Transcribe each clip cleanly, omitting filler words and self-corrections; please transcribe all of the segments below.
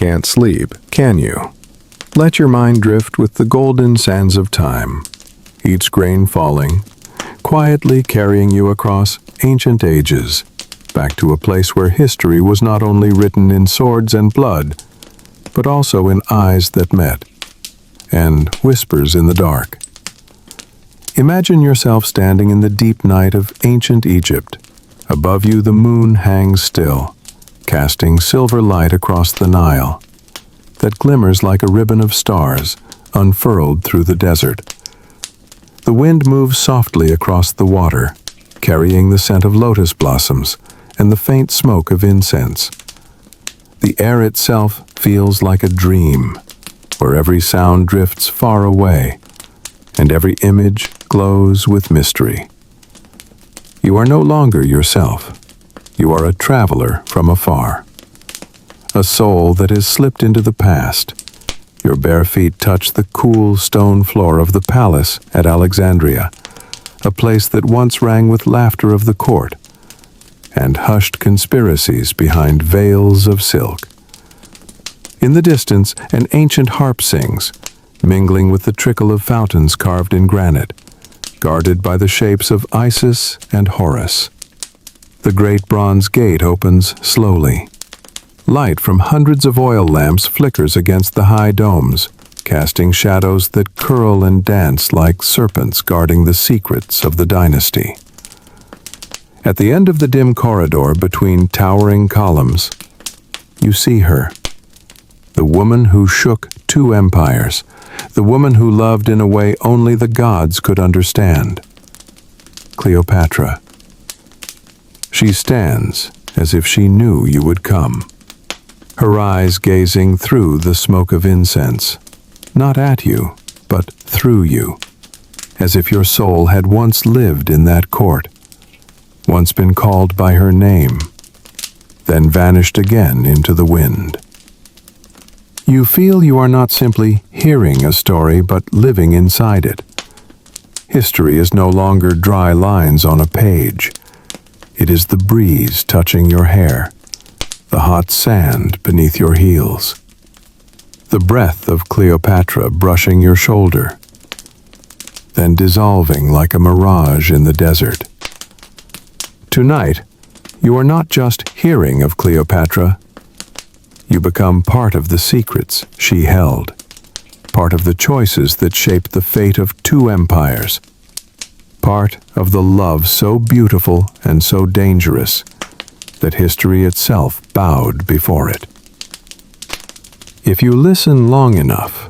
can't sleep, can you? Let your mind drift with the golden sands of time, each grain falling, quietly carrying you across ancient ages, back to a place where history was not only written in swords and blood, but also in eyes that met, and whispers in the dark. Imagine yourself standing in the deep night of ancient Egypt. Above you the moon hangs still, casting silver light across the Nile, that glimmers like a ribbon of stars unfurled through the desert. The wind moves softly across the water, carrying the scent of lotus blossoms and the faint smoke of incense. The air itself feels like a dream, where every sound drifts far away, and every image glows with mystery. You are no longer yourself. You are a traveler from afar, a soul that has slipped into the past. Your bare feet touch the cool stone floor of the palace at Alexandria, a place that once rang with laughter of the court and hushed conspiracies behind veils of silk. In the distance, an ancient harp sings, mingling with the trickle of fountains carved in granite, guarded by the shapes of Isis and Horus. The great bronze gate opens slowly. Light from hundreds of oil lamps flickers against the high domes, casting shadows that curl and dance like serpents guarding the secrets of the dynasty. At the end of the dim corridor between towering columns, you see her, the woman who shook two empires, the woman who loved in a way only the gods could understand. Cleopatra. She stands as if she knew you would come, her eyes gazing through the smoke of incense, not at you, but through you, as if your soul had once lived in that court, once been called by her name, then vanished again into the wind. You feel you are not simply hearing a story, but living inside it. History is no longer dry lines on a page. It is the breeze touching your hair, the hot sand beneath your heels, the breath of Cleopatra brushing your shoulder, then dissolving like a mirage in the desert. Tonight, you are not just hearing of Cleopatra. You become part of the secrets she held, part of the choices that shaped the fate of two empires, part of the love so beautiful and so dangerous that history itself bowed before it. If you listen long enough,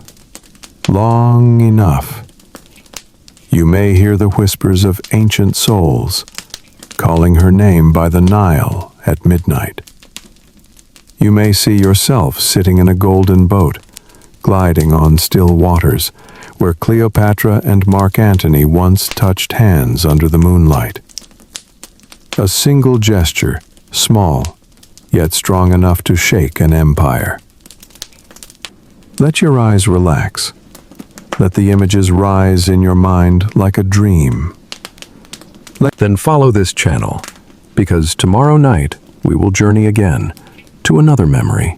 you may hear the whispers of ancient souls calling her name by the Nile at midnight. You may see yourself sitting in a golden boat, gliding on still waters, where Cleopatra and Mark Antony once touched hands under the moonlight. A single gesture, small, yet strong enough to shake an empire. Let your eyes relax. Let the images rise in your mind like a dream. Then follow this channel, because tomorrow night we will journey again to another memory,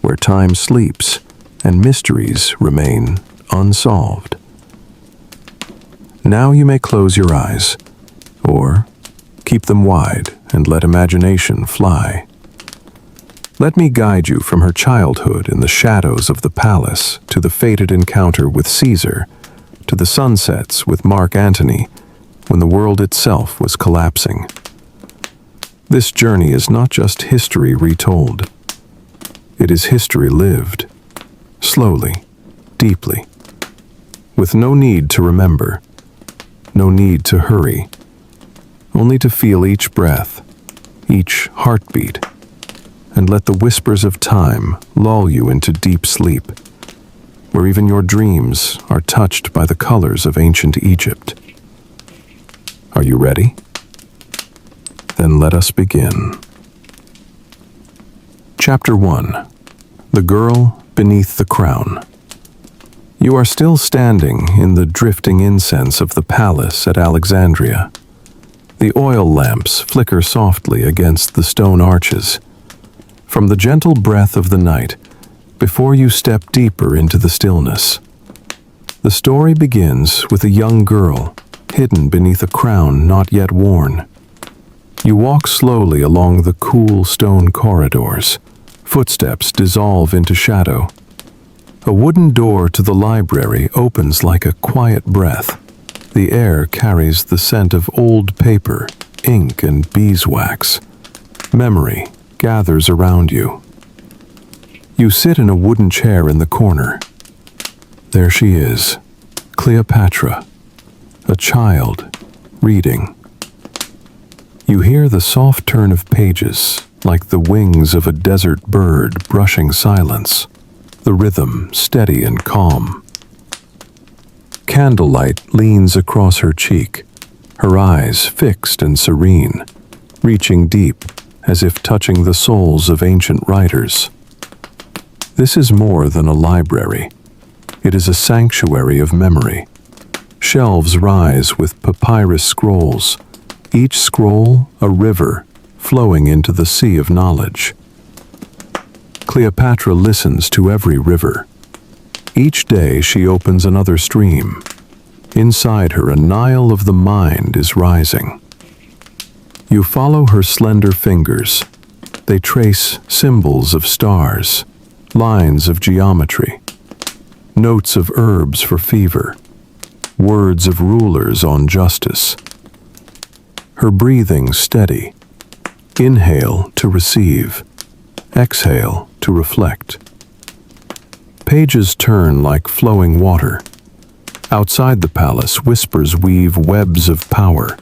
where time sleeps and mysteries remain unsolved. Now you may close your eyes, or keep them wide and let imagination fly. Let me guide you from her childhood in the shadows of the palace to the fated encounter with Caesar, to the sunsets with Mark Antony, when the world itself was collapsing. This journey is not just history retold. It is history lived, slowly, deeply, with no need to remember, no need to hurry, only to feel each breath, each heartbeat, and let the whispers of time lull you into deep sleep, where even your dreams are touched by the colors of ancient Egypt. Are you ready? Then let us begin. Chapter 1. The Girl Beneath the Crown. You are still standing in the drifting incense of the palace at Alexandria. The oil lamps flicker softly against the stone arches. From the gentle breath of the night, before you step deeper into the stillness. The story begins with a young girl, hidden beneath a crown not yet worn. You walk slowly along the cool stone corridors. Footsteps dissolve into shadow. A wooden door to the library opens like a quiet breath. The air carries the scent of old paper, ink, and beeswax. Memory gathers around you. You sit in a wooden chair in the corner. There she is, Cleopatra, a child, reading. You hear the soft turn of pages, like the wings of a desert bird brushing silence, the rhythm steady and calm. Candlelight leans across her cheek, her eyes fixed and serene, reaching deep as if touching the souls of ancient writers. This is more than a library. It is a sanctuary of memory. Shelves rise with papyrus scrolls, each scroll a river flowing into the sea of knowledge. Cleopatra listens to every river. Each day she opens another stream. Inside her, a Nile of the mind is rising. You follow her slender fingers. They trace symbols of stars, lines of geometry, notes of herbs for fever, words of rulers on justice. Her breathing steady. Inhale to receive, exhale to reflect. Pages turn like flowing water. Outside the palace, whispers weave webs of power.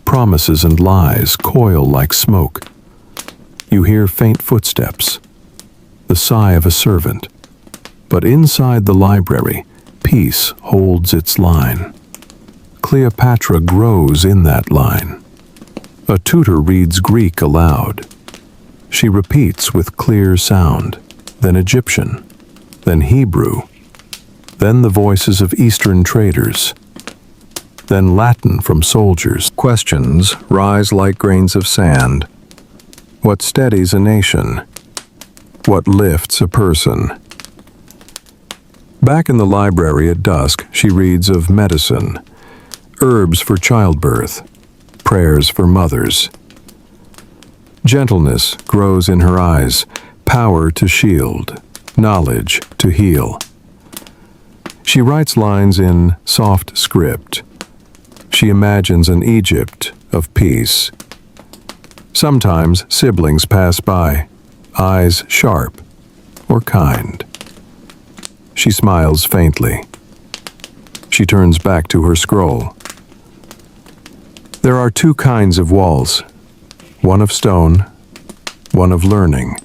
Promises and lies coil like smoke. You hear faint footsteps, the sigh of a servant. But inside the library, peace holds its line. Cleopatra grows in that line. A tutor reads Greek aloud. She repeats with clear sound, then Egyptian, then Hebrew, then the voices of Eastern traders, then Latin from soldiers. Questions rise like grains of sand. What steadies a nation? What lifts a person? Back in the library at dusk, she reads of medicine, herbs for childbirth, prayers for mothers. Gentleness grows in her eyes, power to shield, knowledge to heal. She writes lines in soft script. She imagines an Egypt of peace. Sometimes siblings pass by, eyes sharp or kind. She smiles faintly. She turns back to her scroll. There are two kinds of walls, one of stone, one of learning.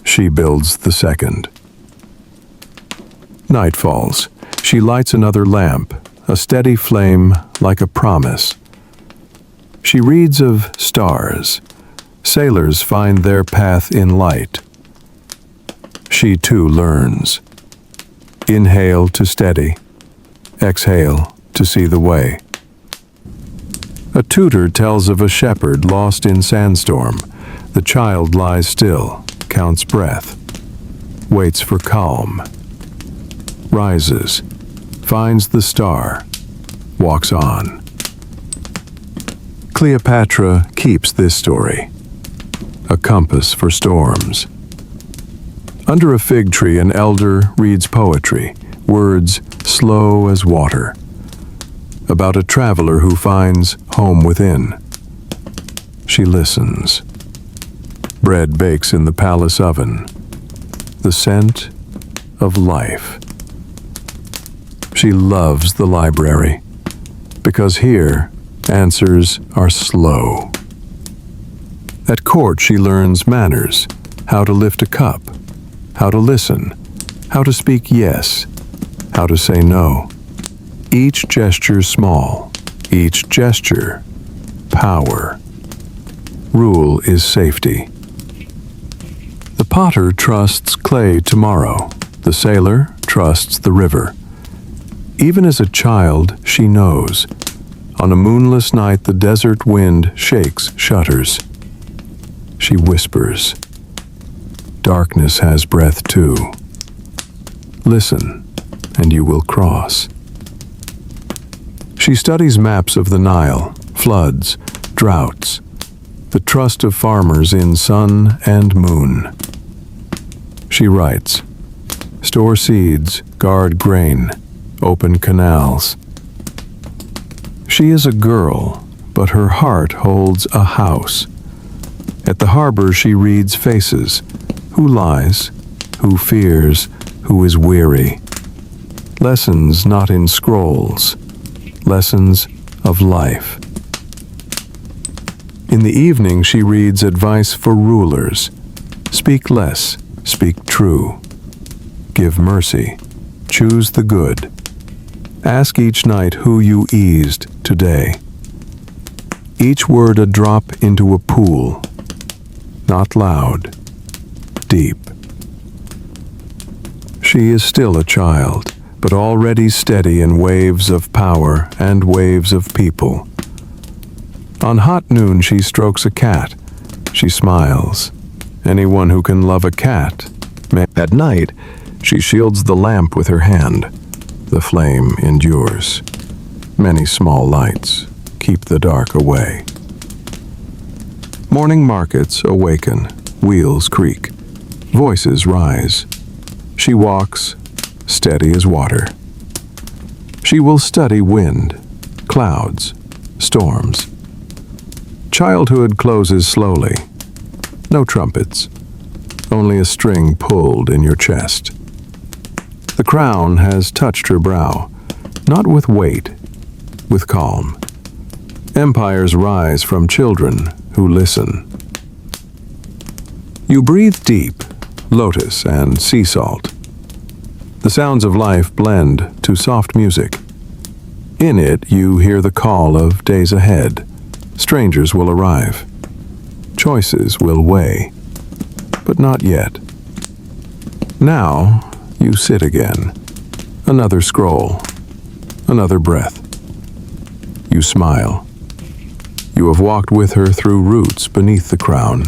She builds the second. Night falls. She lights another lamp, a steady flame like a promise. She reads of stars. Sailors find their path in light. She too learns. Inhale to steady, exhale to see the way. A tutor tells of a shepherd lost in sandstorm. The child lies still, counts breath, waits for calm, rises, finds the star, walks on. Cleopatra keeps this story, a compass for storms. Under a fig tree, an elder reads poetry, words slow as water, about a traveler who finds home within. She listens. Bread bakes in the palace oven, the scent of life. She loves the library, because here answers are slow. At court she learns manners, how to lift a cup, how to listen, how to speak yes, how to say no. Each gesture small, each gesture power. Rule is safety. The potter trusts clay tomorrow. The sailor trusts the river. Even as a child, she knows. On a moonless night, the desert wind shakes shutters. She whispers, darkness has breath too. Listen, and you will cross. She studies maps of the Nile, floods, droughts, the trust of farmers in sun and moon. She writes, store seeds, guard grain, open canals. She is a girl, but her heart holds a house. At the harbor she reads faces, who lies, who fears, who is weary. Lessons not in scrolls, lessons of life. In the evening she reads advice for rulers. Speak less, speak true. Give mercy, choose the good. Ask each night who you eased today. Each word a drop into a pool, not loud, deep. She is still a child, but already steady in waves of power and waves of people. On hot noon she strokes a cat. She smiles. Anyone who can love a cat may. At night, she shields the lamp with her hand. The flame endures. Many small lights keep the dark away. Morning markets awaken, wheels creak, voices rise. She walks, steady as water. She will study wind, clouds, storms. Childhood closes slowly. No trumpets, only a string pulled in your chest. The crown has touched her brow, not with weight, with calm. Empires rise from children who listen. You breathe deep, lotus and sea salt. The sounds of life blend to soft music. In it you hear the call of days ahead. Strangers will arrive. Choices will weigh, but not yet. Now you sit again. Another scroll, another breath. You smile. You have walked with her through roots beneath the crown.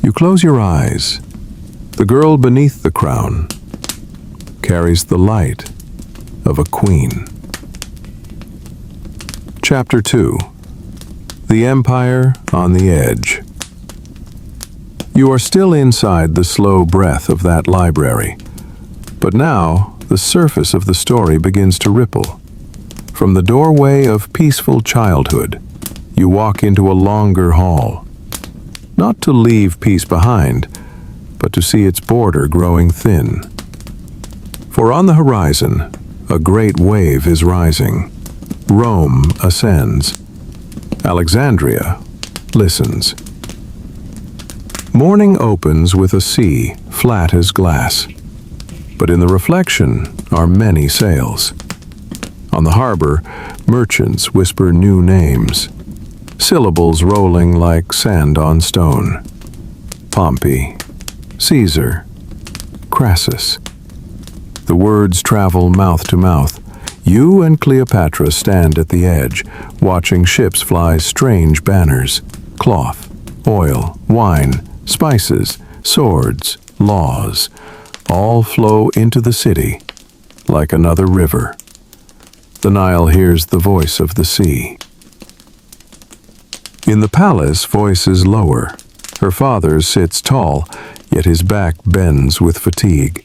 You close your eyes. The girl beneath the crown carries the light of a queen. Chapter 2. The Empire on the Edge. You are still inside the slow breath of that library, but now the surface of the story begins to ripple. From the doorway of peaceful childhood, you walk into a longer hall, not to leave peace behind, but to see its border growing thin. For on the horizon, a great wave is rising. Rome ascends. Alexandria listens. Morning opens with a sea flat as glass, but in the reflection are many sails. On the harbor, merchants whisper new names, syllables rolling like sand on stone. Pompey, Caesar, Crassus. The words travel mouth to mouth. You and Cleopatra stand at the edge, watching ships fly strange banners. Cloth, oil, wine, spices, swords, laws, all flow into the city like another river. The Nile hears the voice of the sea. In the palace, voice is lower. Her father sits tall, yet his back bends with fatigue.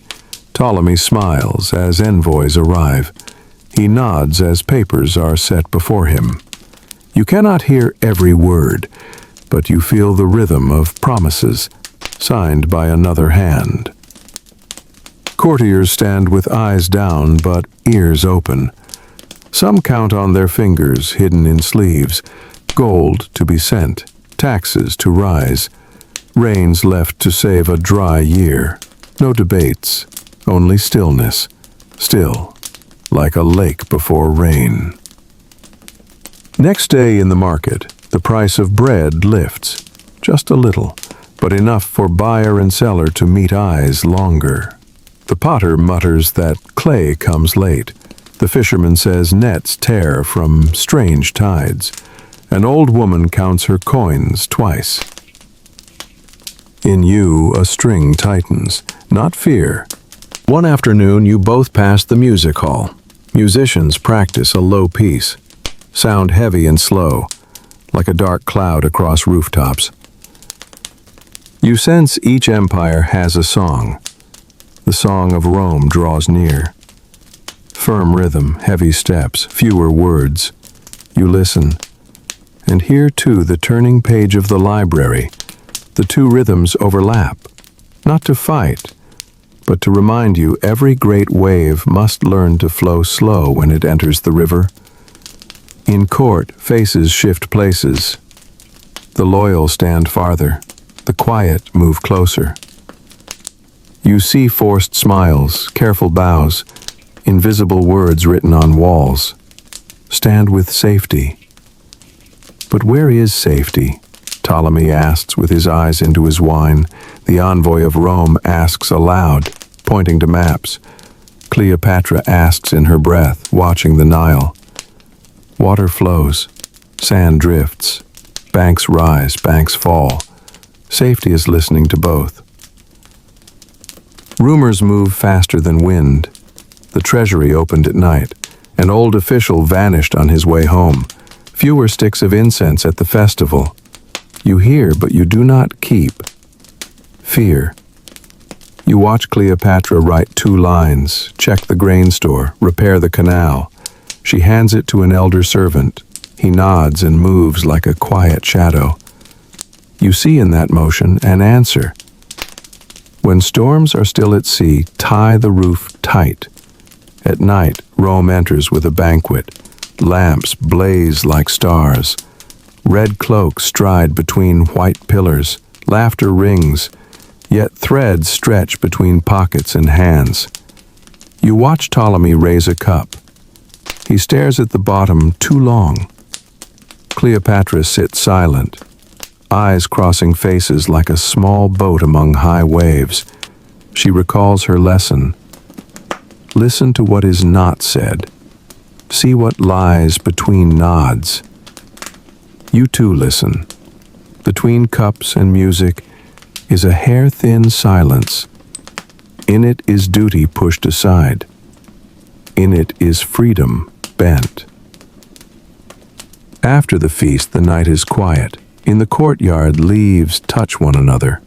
Ptolemy smiles as envoys arrive. He nods as papers are set before him. You cannot hear every word, but you feel the rhythm of promises signed by another hand. Courtiers stand with eyes down but ears open. Some count on their fingers hidden in sleeves, gold to be sent, taxes to rise, rains left to save a dry year. No debates, only stillness, still, like a lake before rain. Next day in the market, the price of bread lifts, just a little, but enough for buyer and seller to meet eyes longer. The potter mutters that clay comes late. The fisherman says nets tear from strange tides. An old woman counts her coins twice. In you, a string tightens, not fear. One afternoon, you both pass the music hall. Musicians practice a low piece. Sound heavy and slow, like a dark cloud across rooftops. You sense each empire has a song. The song of Rome draws near. Firm rhythm, heavy steps, fewer words. You listen, and hear too the turning page of the library. The two rhythms overlap, not to fight, but to remind you every great wave must learn to flow slow when it enters the river. In court, faces shift places. The loyal stand farther, the quiet move closer. You see forced smiles, careful bows, invisible words written on walls. Stand with safety. But where is safety? Ptolemy asks with his eyes into his wine. The envoy of Rome asks aloud, pointing to maps. Cleopatra asks in her breath, watching the Nile. Water flows, sand drifts, banks rise, banks fall. Safety is listening to both. Rumors move faster than wind. The treasury opened at night. An old official vanished on his way home. Fewer sticks of incense at the festival. You hear, but you do not keep. Fear. You watch Cleopatra write 2 lines, check the grain store, repair the canal. She hands it to an elder servant. He nods and moves like a quiet shadow. You see in that motion an answer. When storms are still at sea, tie the roof tight. At night, Rome enters with a banquet. Lamps blaze like stars. Red cloaks stride between white pillars. Laughter rings, yet threads stretch between pockets and hands. You watch Ptolemy raise a cup. He stares at the bottom too long. Cleopatra sits silent, eyes crossing faces like a small boat among high waves. She recalls her lesson. Listen to what is not said. See what lies between nods. You too listen. Between cups and music is a hair-thin silence. In it is duty pushed aside. In it is freedom bent. After the feast, the night is quiet. In the courtyard, leaves touch one another.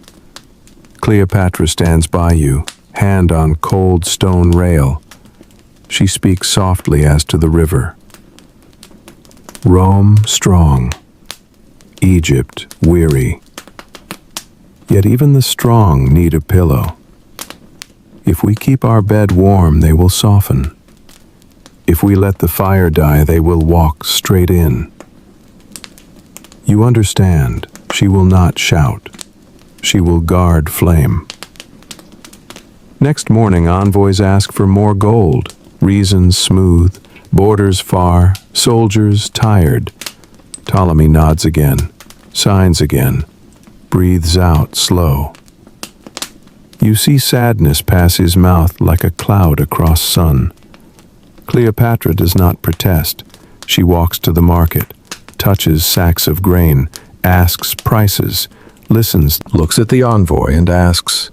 Cleopatra stands by you, hand on cold stone rail. She speaks softly as to the river. Rome strong, Egypt weary. Yet even the strong need a pillow. If we keep our bed warm, they will soften. If we let the fire die, they will walk straight in. You understand, she will not shout. She will guard flame. Next morning, envoys ask for more gold, reasons smooth, borders far, soldiers tired. Ptolemy nods again, signs again, breathes out slow. You see sadness pass his mouth like a cloud across sun. Cleopatra does not protest. She walks to the market, touches sacks of grain, asks prices, listens, looks at the envoy and asks,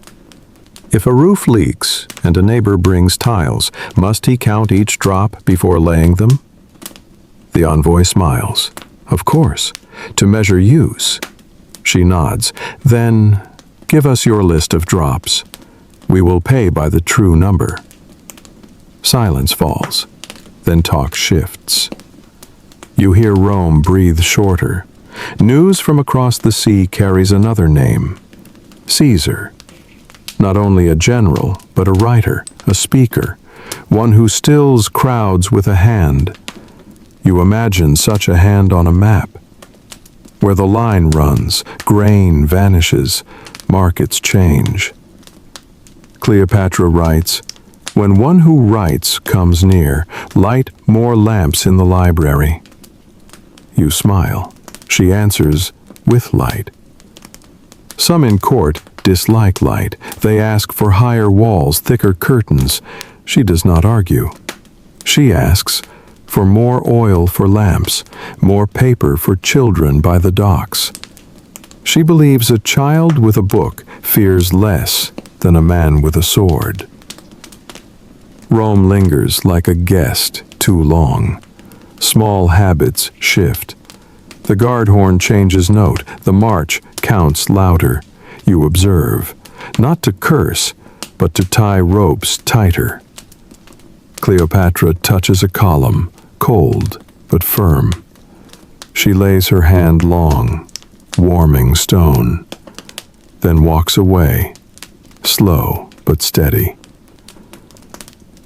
if a roof leaks and a neighbor brings tiles, must he count each drop before laying them? The envoy smiles. Of course, to measure use. She nods. Then, give us your list of drops. We will pay by the true number. Silence falls. Then talk shifts. You hear Rome breathe shorter. News from across the sea carries another name. Caesar. Not only a general, but a writer, a speaker, one who stills crowds with a hand. You imagine such a hand on a map. Where the line runs, grain vanishes, markets change. Cleopatra writes, when one who writes comes near, light more lamps in the library. You smile. She answers, with light. Some in court dislike light. They ask for higher walls, thicker curtains. She does not argue. She asks for more oil for lamps, more paper for children by the docks. She believes a child with a book fears less than a man with a sword. Rome lingers like a guest too long. Small habits shift. The guard horn changes note. The march counts louder. You observe, not to curse, but to tie ropes tighter. Cleopatra touches a column, cold but firm. She lays her hand long, warming stone, then walks away, slow but steady.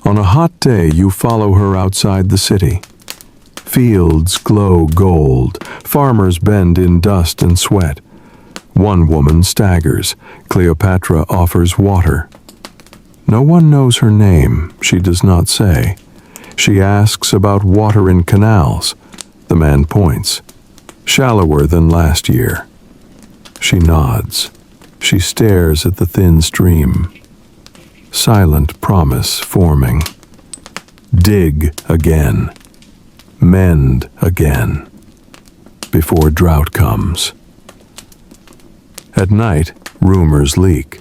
On a hot day, you follow her outside the city. Fields glow gold, farmers bend in dust and sweat. One woman staggers. Cleopatra offers water. No one knows her name, she does not say. She asks about water in canals. The man points. Shallower than last year. She nods. She stares at the thin stream. Silent promise forming. Dig again. Mend again. Before drought comes. At night, rumors leak.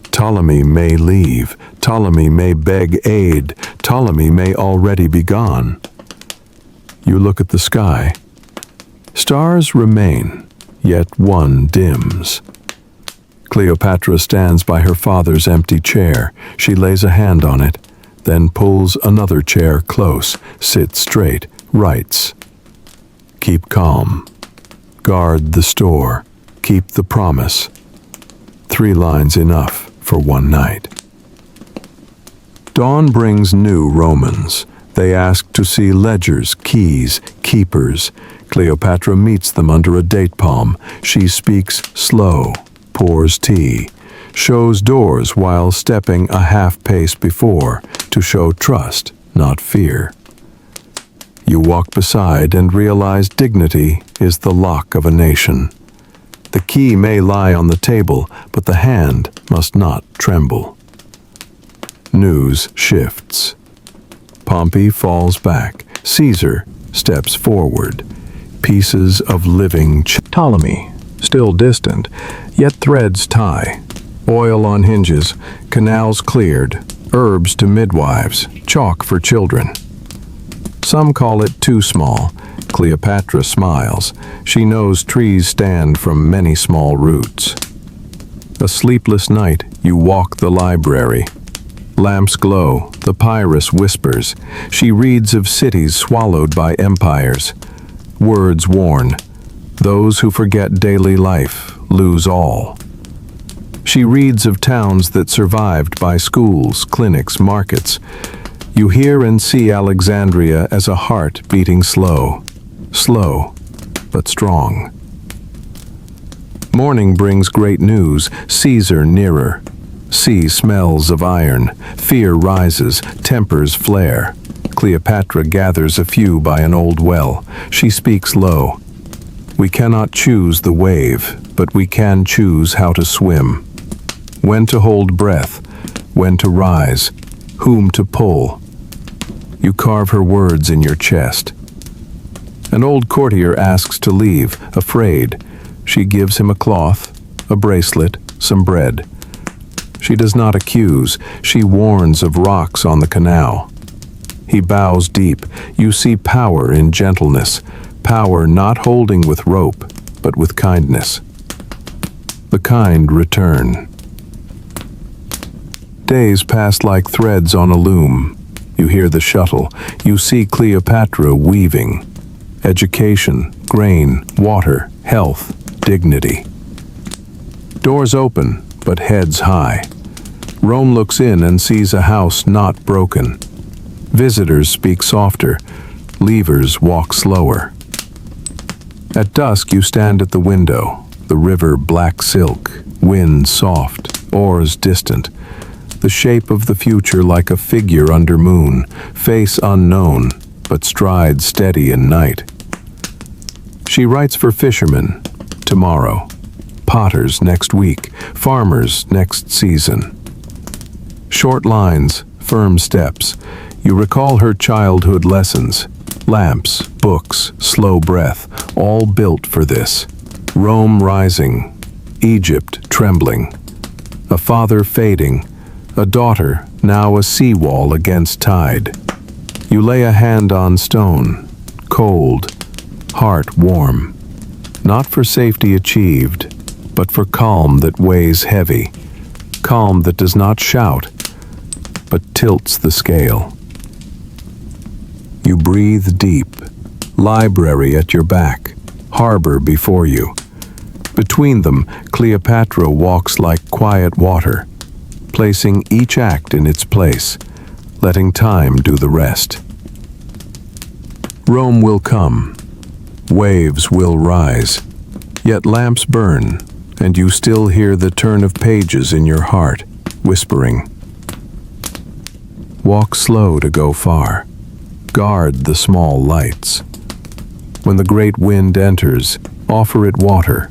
Ptolemy may leave. Ptolemy may beg aid. Ptolemy may already be gone. You look at the sky. Stars remain, yet one dims. Cleopatra stands by her father's empty chair. She lays a hand on it, then pulls another chair close, sits straight, writes. Keep calm. Guard the store. Keep the promise. 3 lines enough for one night. Dawn brings new Romans. They ask to see ledgers, keys, keepers. Cleopatra meets them under a date palm. She speaks slow, pours tea, shows doors while stepping a half pace before to show trust, not fear. You walk beside and realize dignity is the lock of a nation. The key may lie on the table, but the hand must not tremble. News shifts. Pompey falls back. Caesar steps forward. Pieces of living Ptolemy, still distant, yet threads tie. Oil on hinges, canals cleared, herbs to midwives, chalk for children. Some call it too small. Cleopatra smiles. She knows trees stand from many small roots. A sleepless night, you walk the library. Lamps glow, the papyrus whispers. She reads of cities swallowed by empires. Words warn. Those who forget daily life lose all. She reads of towns that survived by schools, clinics, markets. You hear and see Alexandria as a heart beating slow. Slow, but strong. Morning brings great news. Caesar nearer. Sea smells of iron. Fear rises. Tempers flare. Cleopatra gathers a few by an old well. She speaks low. We cannot choose the wave, but we can choose how to swim. When to hold breath. When to rise. Whom to pull. You carve her words in your chest. An old courtier asks to leave, afraid. She gives him a cloth, a bracelet, some bread. She does not accuse. She warns of rocks on the canal. He bows deep. You see power in gentleness, power not holding with rope, but with kindness. The kind return. Days pass like threads on a loom. You hear the shuttle. You see Cleopatra weaving. Education, grain, water, health, dignity. Doors open, but heads high. Rome looks in and sees a house not broken. Visitors speak softer. Leavers walk slower. At dusk you stand at the window. The river black silk, wind soft, oars distant. The shape of the future like a figure under moon, face unknown, but stride steady in night. She writes for fishermen, tomorrow. Potters next week, farmers next season. Short lines, firm steps. You recall her childhood lessons. Lamps, books, slow breath, all built for this. Rome rising, Egypt trembling. a father fading, a daughter now a seawall against tide. You lay a hand on stone, cold, heart warm, not for safety achieved, but for calm that weighs heavy, calm that does not shout, but tilts the scale. You breathe deep, library at your back, harbor before you. Between them, Cleopatra walks like quiet water, placing each act in its place, letting time do the rest. Rome will come, waves will rise, yet lamps burn, and you still hear the turn of pages in your heart, whispering. Walk slow to go far. Guard the small lights. When the great wind enters, offer it water,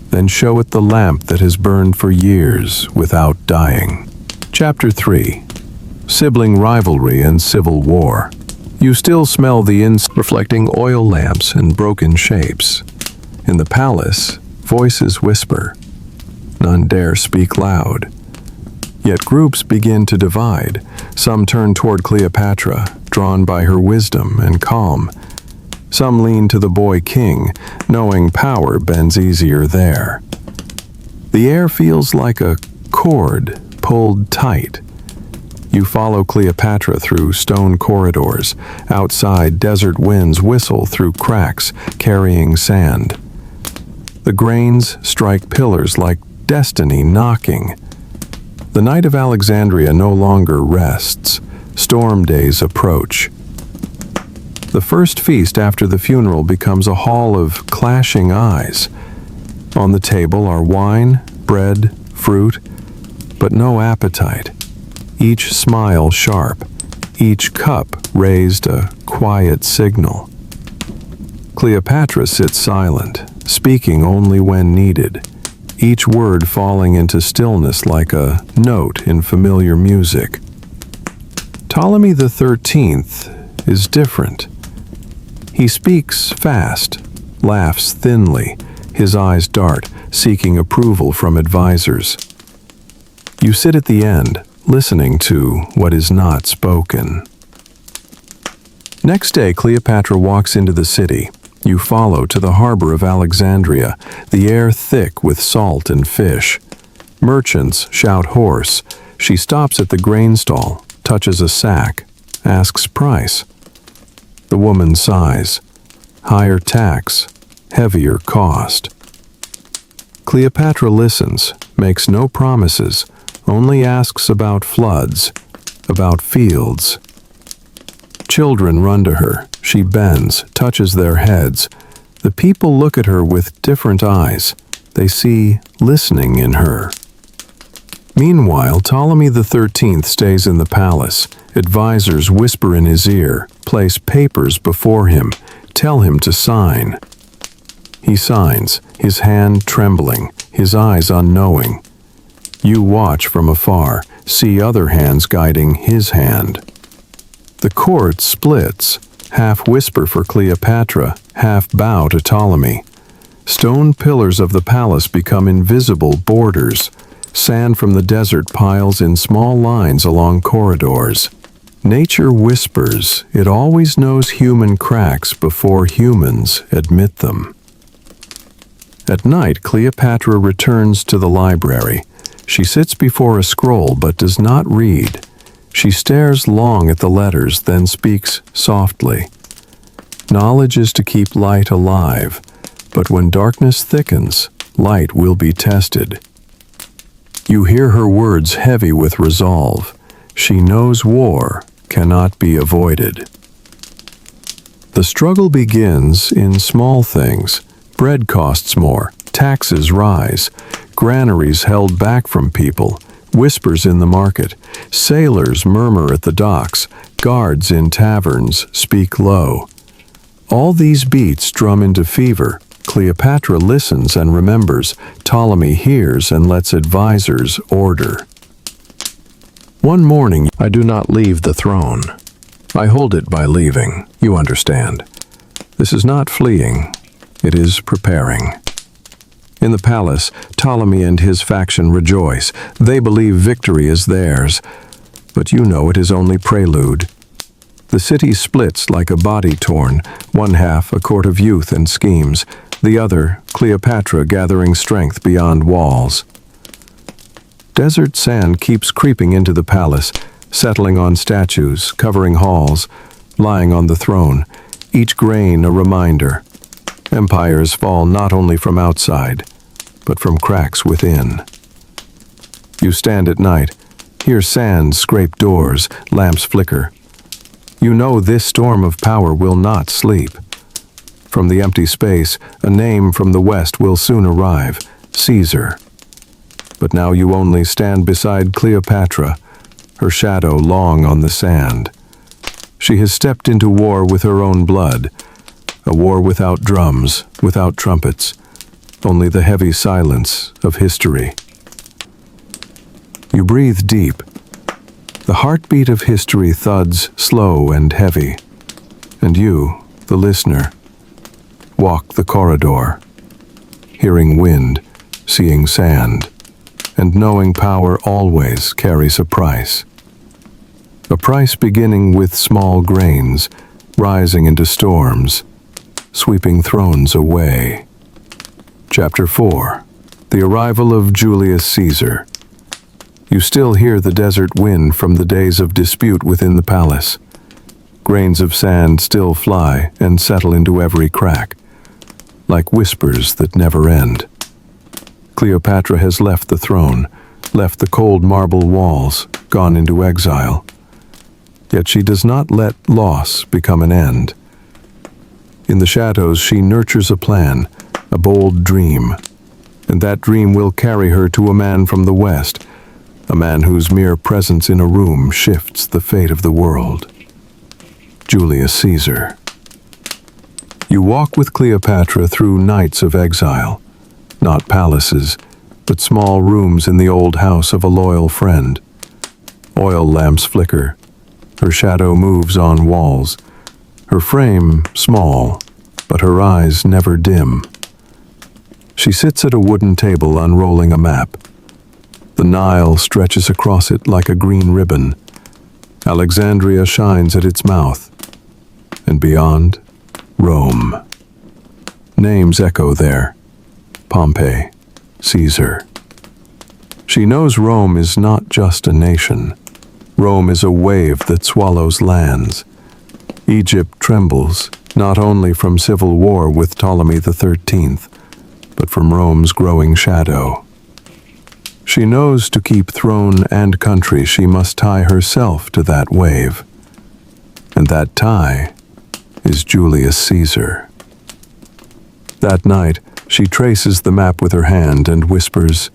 then show it the lamp that has burned for years without dying. Chapter 3. Sibling Rivalry and Civil War. You still smell the incense reflecting oil lamps and broken shapes. In the palace, voices whisper. None dare speak loud. Yet groups begin to divide. Some turn toward Cleopatra, drawn by her wisdom and calm. Some lean to the boy king, knowing power bends easier there. The air feels like a cord pulled tight. You follow Cleopatra through stone corridors. Outside, desert winds whistle through cracks, carrying sand. The grains strike pillars like destiny knocking. The night of Alexandria no longer rests. Storm days approach. The first feast after the funeral becomes a hall of clashing eyes. On the table are wine, bread, fruit, but no appetite. Each smile sharp, each cup raised a quiet signal. Cleopatra sits silent, speaking only when needed, each word falling into stillness like a note in familiar music. Ptolemy XIII is different. He speaks fast, laughs thinly, his eyes dart, seeking approval from advisors. You sit at the end, listening to what is not spoken. Next day, Cleopatra walks into the city. You follow to the harbor of Alexandria, the air thick with salt and fish. Merchants shout hoarse. She stops at the grain stall, touches a sack, asks price. The woman sighs. Higher tax, heavier cost. Cleopatra listens, makes no promises, only asks about floods, about fields. Children run to her. She bends, touches their heads. The people look at her with different eyes. They see listening in her. Meanwhile, Ptolemy XIII stays in the palace. Advisors whisper in his ear, place papers before him, tell him to sign. He signs, his hand trembling, his eyes unknowing. You watch from afar, see other hands guiding his hand. The court splits, half whisper for Cleopatra, half bow to Ptolemy. Stone pillars of the palace become invisible borders. Sand from the desert piles in small lines along corridors. Nature whispers, it always knows human cracks before humans admit them. At night, Cleopatra returns to the library. She sits before a scroll but does not read. She stares long at the letters, then speaks softly. Knowledge is to keep light alive, but when darkness thickens, light will be tested. You hear her words heavy with resolve. She knows war cannot be avoided. The struggle begins in small things. Bread costs more, taxes rise, granaries held back from people, whispers in the market, sailors murmur at the docks, guards in taverns speak low. All these beats drum into fever. Cleopatra listens and remembers. Ptolemy hears and lets advisors order. One morning, I do not leave the throne. I hold it by leaving, you understand. This is not fleeing, it is preparing. In the palace, Ptolemy and his faction rejoice. They believe victory is theirs, but you know it is only prelude. The city splits like a body torn, one half a court of youth and schemes, the other Cleopatra gathering strength beyond walls. Desert sand keeps creeping into the palace, settling on statues, covering halls, lying on the throne, each grain a reminder. Empires fall not only from outside, but from cracks within. You stand at night, hear sand scrape doors, lamps flicker. You know this storm of power will not sleep. From the empty space, a name from the west will soon arrive, Caesar. But now you only stand beside Cleopatra, her shadow long on the sand. She has stepped into war with her own blood, a war without drums, without trumpets, only the heavy silence of history. You breathe deep. The heartbeat of history thuds slow and heavy, and you, the listener, walk the corridor, hearing wind, seeing sand, and knowing power always carries a price. A price beginning with small grains, rising into storms, sweeping thrones away. Chapter 4. The arrival of Julius Caesar. You still hear the desert wind from the days of dispute within the palace. Grains of sand still fly and settle into every crack, like whispers that never end. Cleopatra has left the throne, left the cold marble walls, gone into exile. Yet she does not let loss become an end. In the shadows she nurtures a plan, a bold dream, and that dream will carry her to a man from the west, a man whose mere presence in a room shifts the fate of the world. Julius Caesar. You walk with Cleopatra through nights of exile, not palaces, but small rooms in the old house of a loyal friend. Oil lamps flicker. Her shadow moves on walls. Her frame small, but her eyes never dim. She sits at a wooden table unrolling a map. The Nile stretches across it like a green ribbon. Alexandria shines at its mouth. And beyond, Rome. Names echo there. Pompey, Caesar. She knows Rome is not just a nation. Rome is a wave that swallows lands. Egypt trembles, not only from civil war with Ptolemy XIII, but from Rome's growing shadow. She knows to keep throne and country she must tie herself to that wave. And that tie is Julius Caesar. That night, she traces the map with her hand and whispers,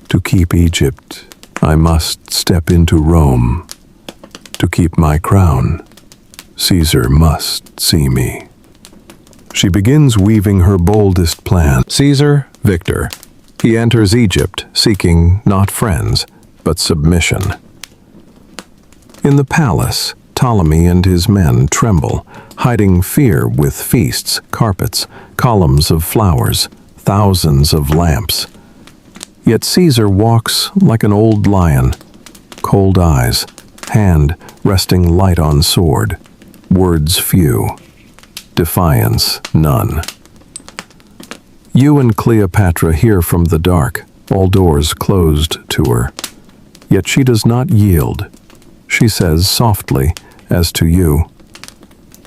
"To keep Egypt, I must step into Rome. To keep my crown, Caesar must see me." She begins weaving her boldest plan. Caesar, victor. He enters Egypt, seeking not friends, but submission. In the palace, Ptolemy and his men tremble, hiding fear with feasts, carpets, columns of flowers, thousands of lamps. Yet Caesar walks like an old lion, cold eyes, hand resting light on sword, words few, defiance none. You and Cleopatra hear from the dark, all doors closed to her. Yet she does not yield. She says softly, as to you,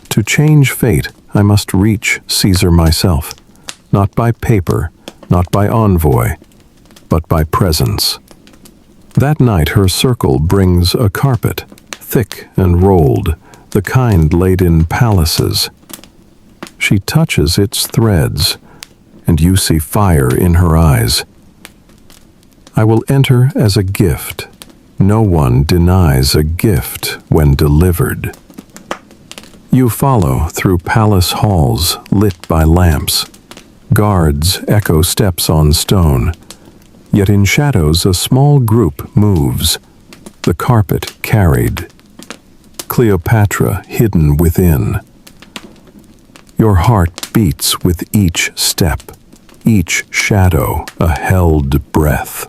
"To change fate, I must reach Caesar myself, not by paper, not by envoy, but by presence." That night her circle brings a carpet, thick and rolled, the kind laid in palaces. She touches its threads, and you see fire in her eyes. "I will enter as a gift. No one denies a gift when delivered." You follow through palace halls lit by lamps. Guards echo steps on stone. Yet in shadows a small group moves, the carpet carried, Cleopatra hidden within. Your heart beats with each step. each shadow a held breath.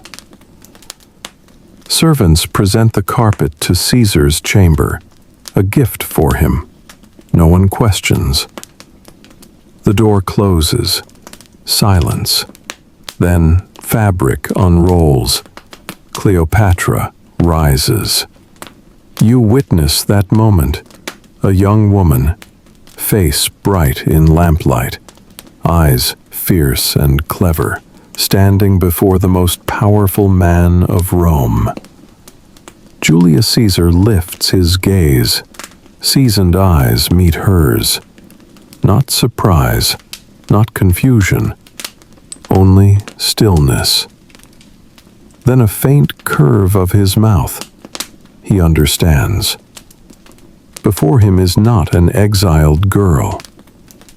Servants present the carpet to Caesar's chamber, a gift for him. No one questions. The door closes. Silence. Then fabric unrolls. Cleopatra rises. You witness that moment. A young woman, face bright in lamplight, eyes fierce and clever, standing before the most powerful man of Rome. Julius Caesar lifts his gaze. Seasoned eyes meet hers. Not surprise, not confusion, only stillness. Then a faint curve of his mouth. He understands. Before him is not an exiled girl,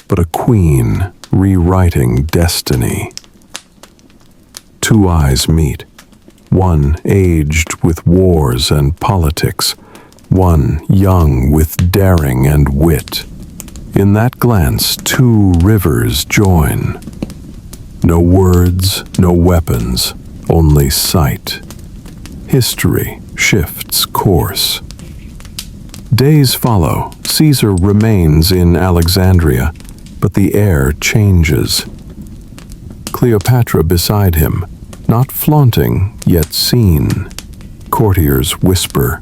but a queen rewriting destiny. Two eyes meet, one aged with wars and politics, one young with daring and wit. In that glance, two rivers join. No words, no weapons, only sight. History shifts course. Days follow. Caesar remains in Alexandria, but the air changes. Cleopatra beside him, not flaunting, yet seen. Courtiers whisper.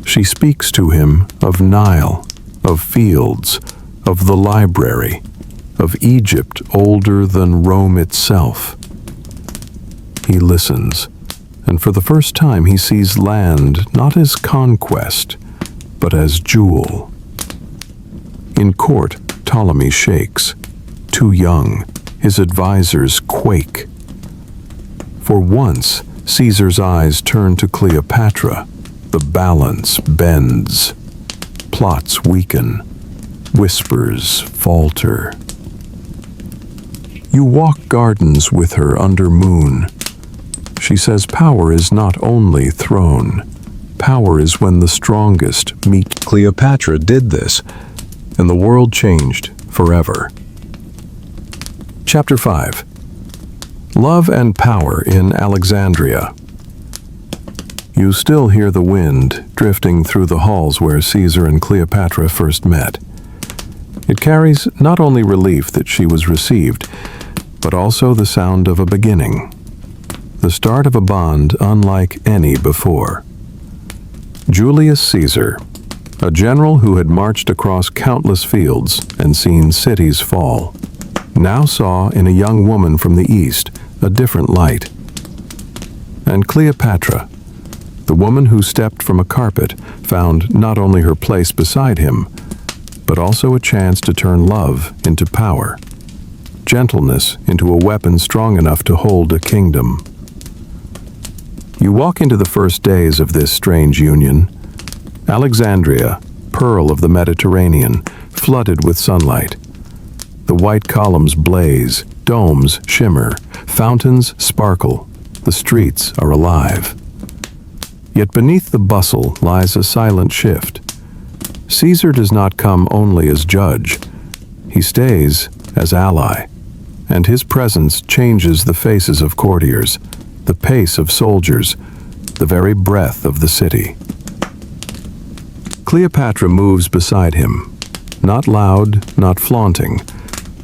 She speaks to him of Nile, of fields, of the library, of Egypt older than Rome itself. He listens, and for the first time he sees land not as conquest, but as jewel. In court, Ptolemy shakes. Too young, his advisors quake. For once, Caesar's eyes turn to Cleopatra. The balance bends. Plots weaken. Whispers falter. You walk gardens with her under moon. She says power is not only throne. Power is when the strongest meet. Cleopatra did this, and the world changed forever. Chapter 5. Love and Power in Alexandria. You still hear the wind drifting through the halls where Caesar and Cleopatra first met. It carries not only relief that she was received, but also the sound of a beginning, the start of a bond unlike any before. Julius Caesar, a general who had marched across countless fields and seen cities fall, now saw in a young woman from the east a different light. And Cleopatra, the woman who stepped from a carpet, found not only her place beside him, but also a chance to turn love into power, gentleness into a weapon strong enough to hold a kingdom. You walk into the first days of this strange union. Alexandria, pearl of the Mediterranean, flooded with sunlight. The white columns blaze, domes shimmer, fountains sparkle, the streets are alive. Yet beneath the bustle lies a silent shift. Caesar does not come only as judge. He stays as ally, and his presence changes the faces of courtiers, the pace of soldiers, the very breath of the city. Cleopatra moves beside him, not loud, not flaunting,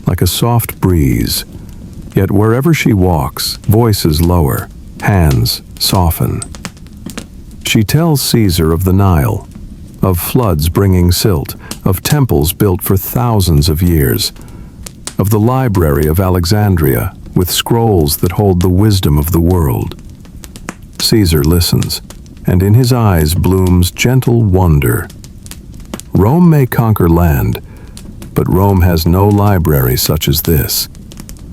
like a soft breeze. Yet wherever she walks, voices lower, hands soften. She tells Caesar of the Nile, of floods bringing silt, of temples built for thousands of years, of the library of Alexandria with scrolls that hold the wisdom of the world. Caesar listens, and in his eyes blooms gentle wonder. Rome may conquer land, but Rome has no library such as this.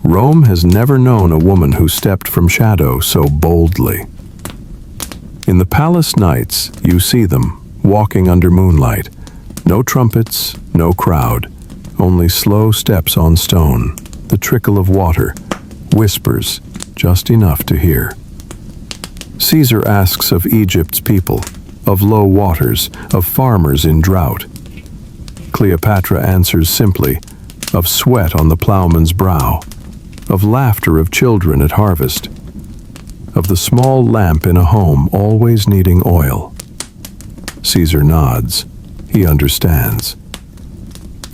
Rome has never known a woman who stepped from shadow so boldly. In the palace nights, you see them, walking under moonlight. No trumpets, no crowd, only slow steps on stone, the trickle of water, whispers, just enough to hear. Caesar asks of Egypt's people, of low waters, of farmers in drought. Cleopatra answers simply, of sweat on the plowman's brow. of laughter of children at harvest, of the small lamp in a home always needing oil. Caesar nods. He understands.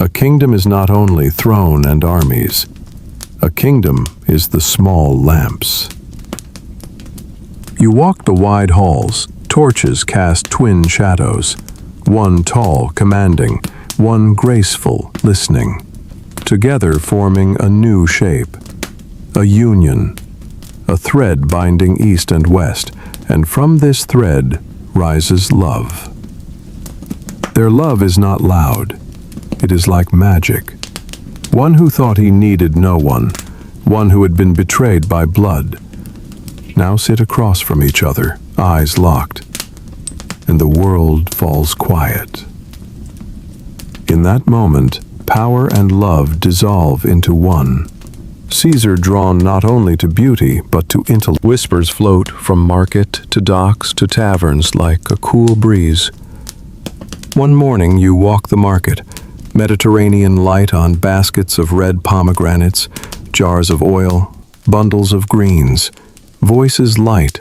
A kingdom is not only throne and armies. A kingdom is the small lamps. You walk the wide halls. Torches cast twin shadows, one tall, commanding, one graceful, listening, together forming a new shape, a union, a thread binding east and west, and from this thread rises love. Their love is not loud. It is like magic. One who thought he needed no one who had been betrayed by blood, now sit across from each other, eyes locked, and the world falls quiet. In that moment, power and love dissolve into one. Caesar drawn not only to beauty, but to intellect. Whispers float from market to docks to taverns like a cool breeze. One morning you walk the market, Mediterranean light on baskets of red pomegranates, jars of oil, bundles of greens, voices light.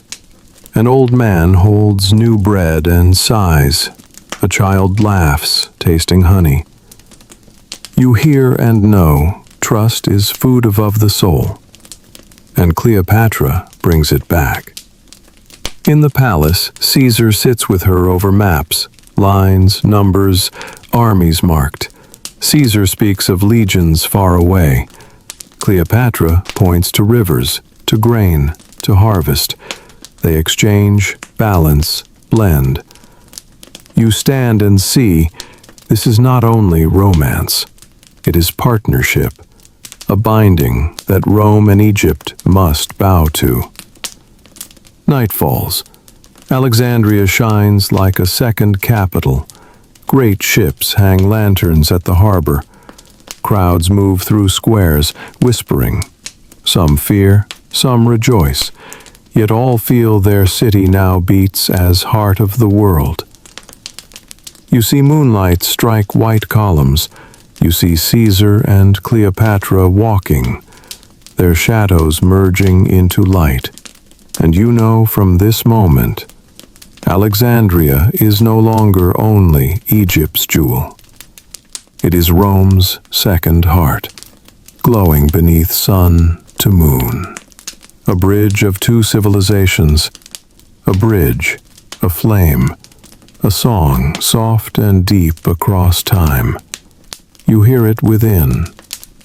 An old man holds new bread and sighs. A child laughs, tasting honey. You hear and know trust is food above the soul, and Cleopatra brings it back. In the palace, Caesar sits with her over maps, lines, numbers, armies marked. Caesar speaks of legions far away. Cleopatra points to rivers, to grain, to harvest. They exchange, balance, blend. You stand and see, this is not only romance. It is partnership, a binding that Rome and Egypt must bow to. Night falls. Alexandria shines like a second capital. Great ships hang lanterns at the harbor. Crowds move through squares, whispering. Some fear, some rejoice, yet all feel their city now beats as heart of the world. You see moonlight strike white columns. You see Caesar and Cleopatra walking, their shadows merging into light. And you know from this moment, Alexandria is no longer only Egypt's jewel. It is Rome's second heart, glowing beneath sun to moon. A bridge of two civilizations, a bridge, a flame, a song soft and deep across time. You hear it within,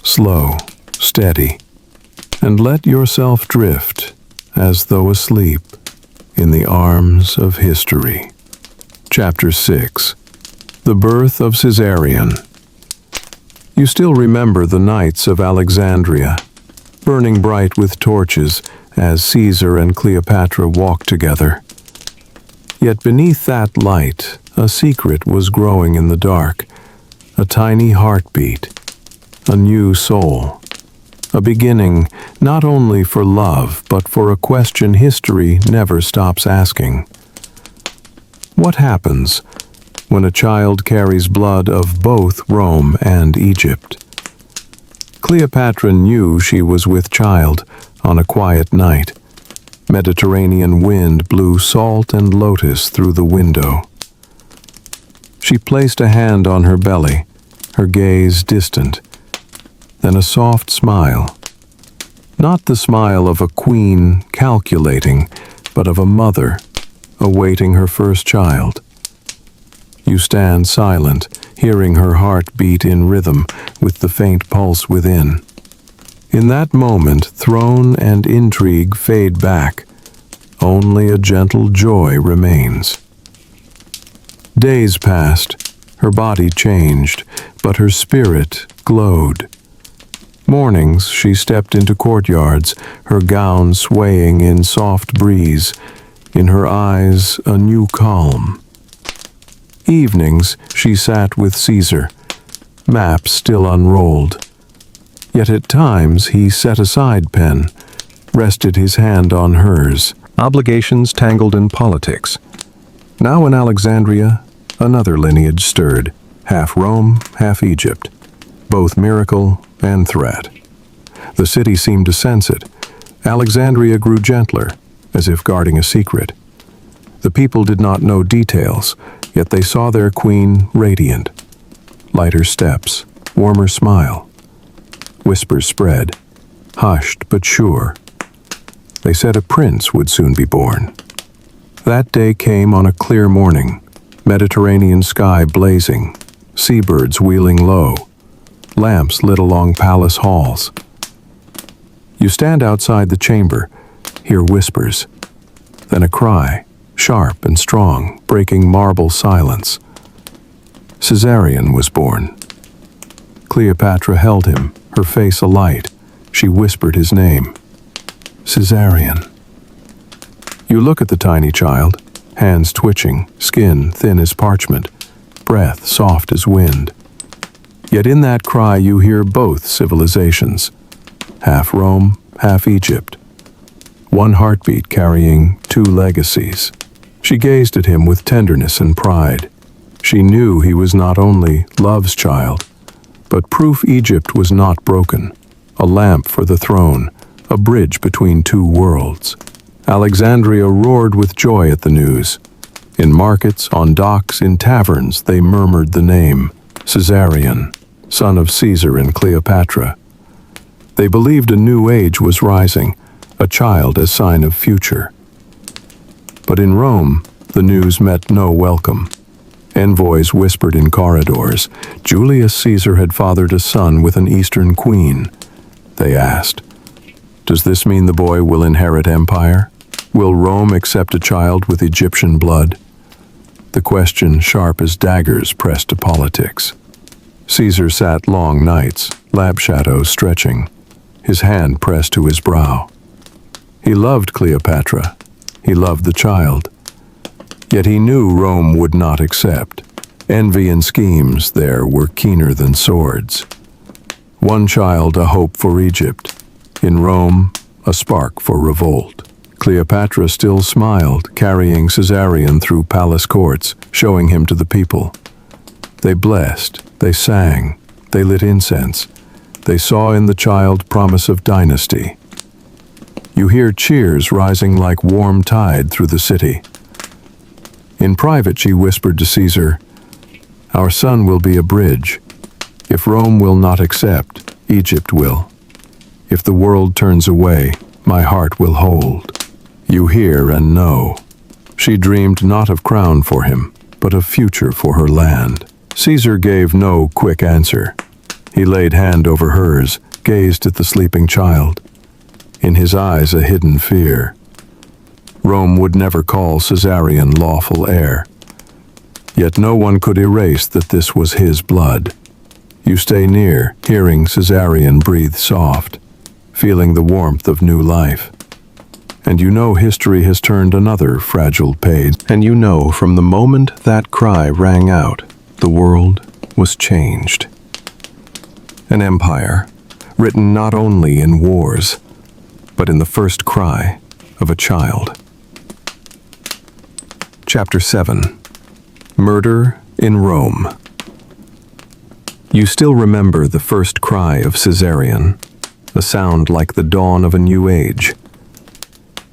slow, steady, and let yourself drift as though asleep in the arms of history. Chapter 6. The Birth of Caesarion. You still remember the nights of Alexandria, burning bright with torches as Caesar and Cleopatra walked together. Yet beneath that light, a secret was growing in the dark, a tiny heartbeat, a new soul, a beginning not only for love, but for a question history never stops asking. What happens when a child carries blood of both Rome and Egypt? Cleopatra knew she was with child on a quiet night. Mediterranean wind blew salt and lotus through the window. She placed a hand on her belly, her gaze distant, then a soft smile. Not the smile of a queen calculating, but of a mother awaiting her first child. You stand silent, hearing her heart beat in rhythm with the faint pulse within. In that moment, throne and intrigue fade back. Only a gentle joy remains. Days passed. Her body changed, but her spirit glowed. Mornings she stepped into courtyards, her gown swaying in soft breeze, in her eyes a new calm. Evenings she sat with Caesar, maps still unrolled. Yet at times he set aside pen, rested his hand on hers. Obligations tangled in politics. Now in Alexandria, another lineage stirred, half Rome, half Egypt, both miracle and threat. The city seemed to sense it. Alexandria grew gentler, as if guarding a secret. The people did not know details, yet they saw their queen radiant. Lighter steps, warmer smile. Whispers spread, hushed but sure. They said a prince would soon be born. That day came on a clear morning, Mediterranean sky blazing, seabirds wheeling low, lamps lit along palace halls. You stand outside the chamber, hear whispers, then a cry, sharp and strong, breaking marble silence. Caesarion was born. Cleopatra held him, her face alight. She whispered his name. Caesarion. You look at the tiny child, hands twitching, skin thin as parchment, breath soft as wind. Yet in that cry you hear both civilizations, half Rome, half Egypt. One heartbeat carrying two legacies. She gazed at him with tenderness and pride. She knew he was not only love's child, but proof Egypt was not broken, a lamp for the throne, a bridge between two worlds. Alexandria roared with joy at the news. In markets, on docks, in taverns, they murmured the name, Caesarion, son of Caesar and Cleopatra. They believed a new age was rising, a child as sign of future. But in Rome, the news met no welcome. Envoys whispered in corridors. Julius Caesar had fathered a son with an Eastern queen. They asked, "Does this mean the boy will inherit empire? Will Rome accept a child with Egyptian blood?" The question, sharp as daggers, pressed to politics. Caesar sat long nights, lab shadows stretching, his hand pressed to his brow. He loved Cleopatra. He loved the child. Yet he knew Rome would not accept. Envy and schemes there were keener than swords. One child, a hope for Egypt. In Rome, a spark for revolt. Cleopatra still smiled, carrying Caesarion through palace courts, showing him to the people. They blessed, they sang, they lit incense. They saw in the child promise of dynasty. You hear cheers rising like warm tide through the city. In private she whispered to Caesar, "Our son will be a bridge. If Rome will not accept, Egypt will. If the world turns away, my heart will hold." You hear and know. She dreamed not of crown for him, but of future for her land. Caesar gave no quick answer. He laid hand over hers, gazed at the sleeping child. In his eyes a hidden fear. Rome would never call Caesarion lawful heir. Yet no one could erase that this was his blood. You stay near, hearing Caesarion breathe soft, feeling the warmth of new life. And you know history has turned another fragile page. And you know from the moment that cry rang out, the world was changed. An empire, written not only in wars, but in the first cry of a child. Chapter 7. Murder in Rome. You still remember the first cry of Caesarion, a sound like the dawn of a new age.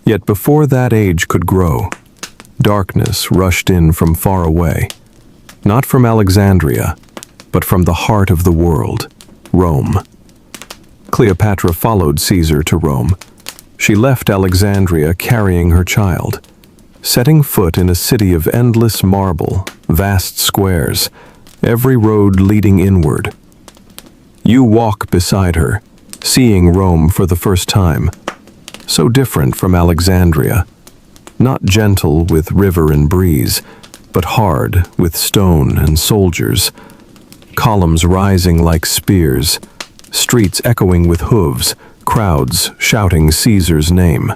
Yet before that age could grow, darkness rushed in from far away, not from Alexandria, but from the heart of the world, Rome. Cleopatra followed Caesar to Rome. She left Alexandria carrying her child, setting foot in a city of endless marble, vast squares, every road leading inward. You walk beside her, seeing Rome for the first time, so different from Alexandria, not gentle with river and breeze, but hard with stone and soldiers, columns rising like spears, streets echoing with hooves, crowds shouting Caesar's name.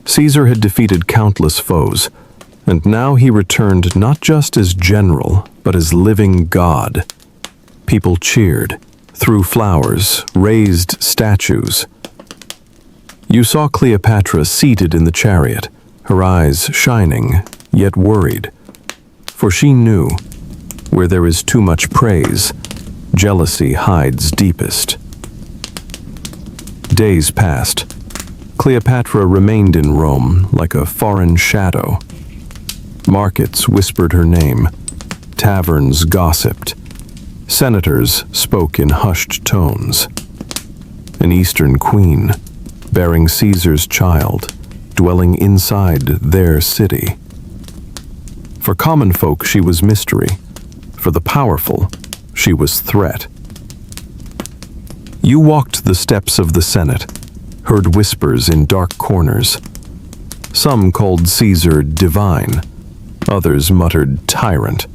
Caesar had defeated countless foes, and now he returned not just as general, but as living god. People cheered, threw flowers, raised statues. You saw Cleopatra seated in the chariot, her eyes shining, yet worried. For she knew, where there is too much praise, jealousy hides deepest. Days passed. Cleopatra remained in Rome like a foreign shadow. Markets whispered her name. Taverns gossiped. Senators spoke in hushed tones. An Eastern queen, bearing Caesar's child, dwelling inside their city. For common folk, she was mystery. For the powerful, she was threat. You walked the steps of the Senate, heard whispers in dark corners. Some called Caesar divine, others muttered tyrant.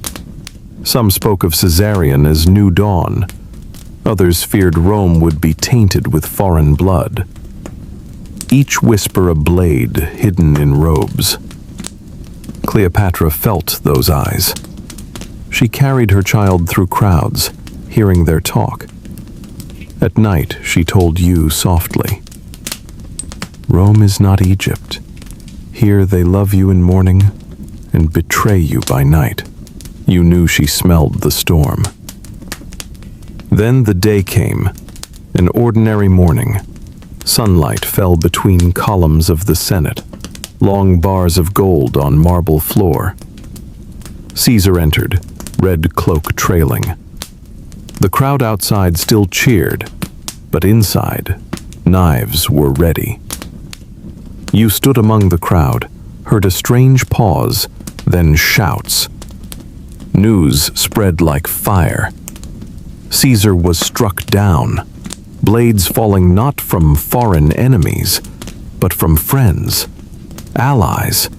Some spoke of Caesarion as new dawn, others feared Rome would be tainted with foreign blood. Each whisper a blade hidden in robes. Cleopatra felt those eyes. She carried her child through crowds, hearing their talk. At night, she told you softly, "Rome is not Egypt. Here they love you in morning and betray you by night." You knew she smelled the storm. Then the day came, an ordinary morning. Sunlight fell between columns of the Senate, long bars of gold on marble floor. Caesar entered, red cloak trailing. The crowd outside still cheered, but inside, knives were ready. You stood among the crowd, heard a strange pause, then shouts. News spread like fire. Caesar was struck down, blades falling not from foreign enemies, but from friends, allies,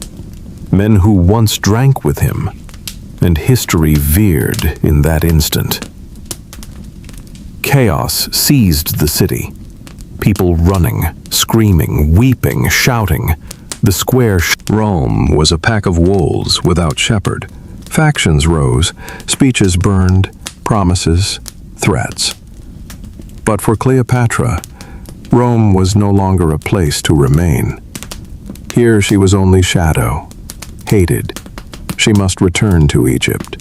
men who once drank with him, and history veered in that instant. Chaos seized the city. People running, screaming, weeping, shouting. The square Rome was a pack of wolves without shepherd. Factions rose, speeches burned, promises, threats. But for Cleopatra, Rome was no longer a place to remain. Here she was only shadow, hated. She must return to Egypt.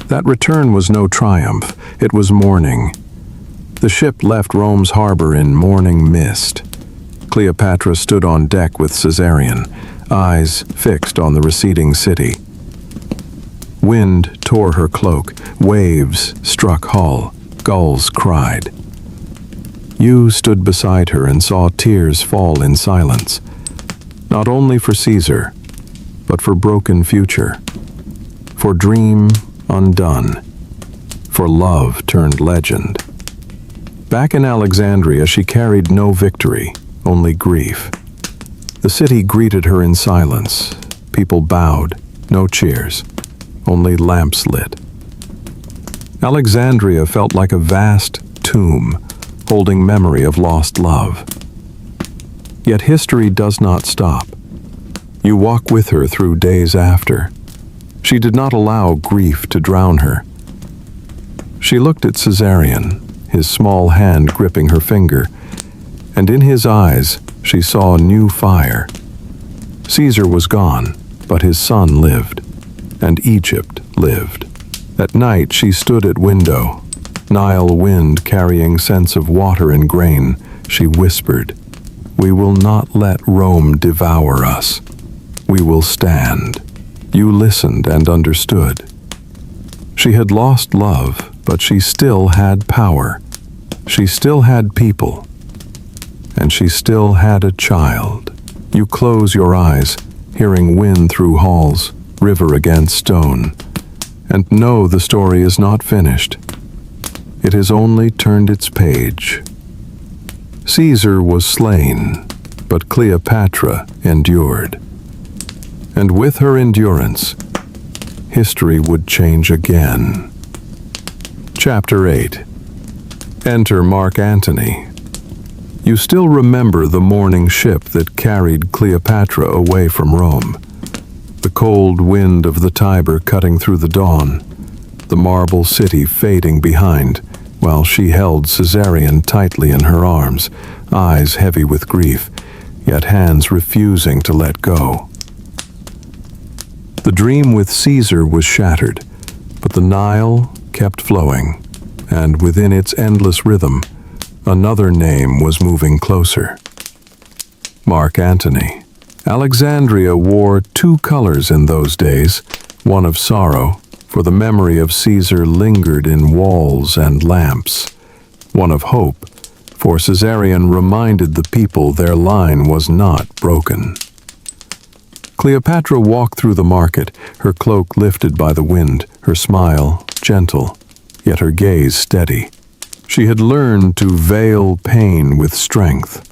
That return was no triumph, it was mourning. The ship left Rome's harbor in morning mist. Cleopatra stood on deck with Caesarion, eyes fixed on the receding city. Wind tore her cloak, waves struck hull, gulls cried. You stood beside her and saw tears fall in silence, not only for Caesar, but for broken future, for dream undone, for love turned legend. Back in Alexandria, she carried no victory, only grief. The city greeted her in silence. People bowed, no cheers, only lamps lit. Alexandria felt like a vast tomb, holding memory of lost love. Yet history does not stop. You walk with her through days after. She did not allow grief to drown her. She looked at Caesarion, his small hand gripping her finger, and in his eyes she saw a new fire. Caesar was gone, but his son lived, and Egypt lived. At night she stood at window, Nile wind carrying scents of water and grain. She whispered, "We will not let Rome devour us. We will stand." You listened and understood. She had lost love, but she still had power. She still had people. And she still had a child. You close your eyes, hearing wind through halls, river against stone, and know the story is not finished. It has only turned its page. Caesar was slain, but Cleopatra endured. And with her endurance, history would change again. Chapter 8. Enter Mark Antony. You still remember the morning ship that carried Cleopatra away from Rome. The cold wind of the Tiber cutting through the dawn, the marble city fading behind, while she held Caesarion tightly in her arms, eyes heavy with grief, yet hands refusing to let go. The dream with Caesar was shattered, but the Nile kept flowing, and within its endless rhythm, Another name was moving closer. Mark Antony. Alexandria wore two colors in those days, one of sorrow, for the memory of Caesar lingered in walls and lamps, one of hope, for Caesarion reminded the people their line was not broken. Cleopatra walked through the market, her cloak lifted by the wind, her smile gentle, yet her gaze steady. She had learned to veil pain with strength,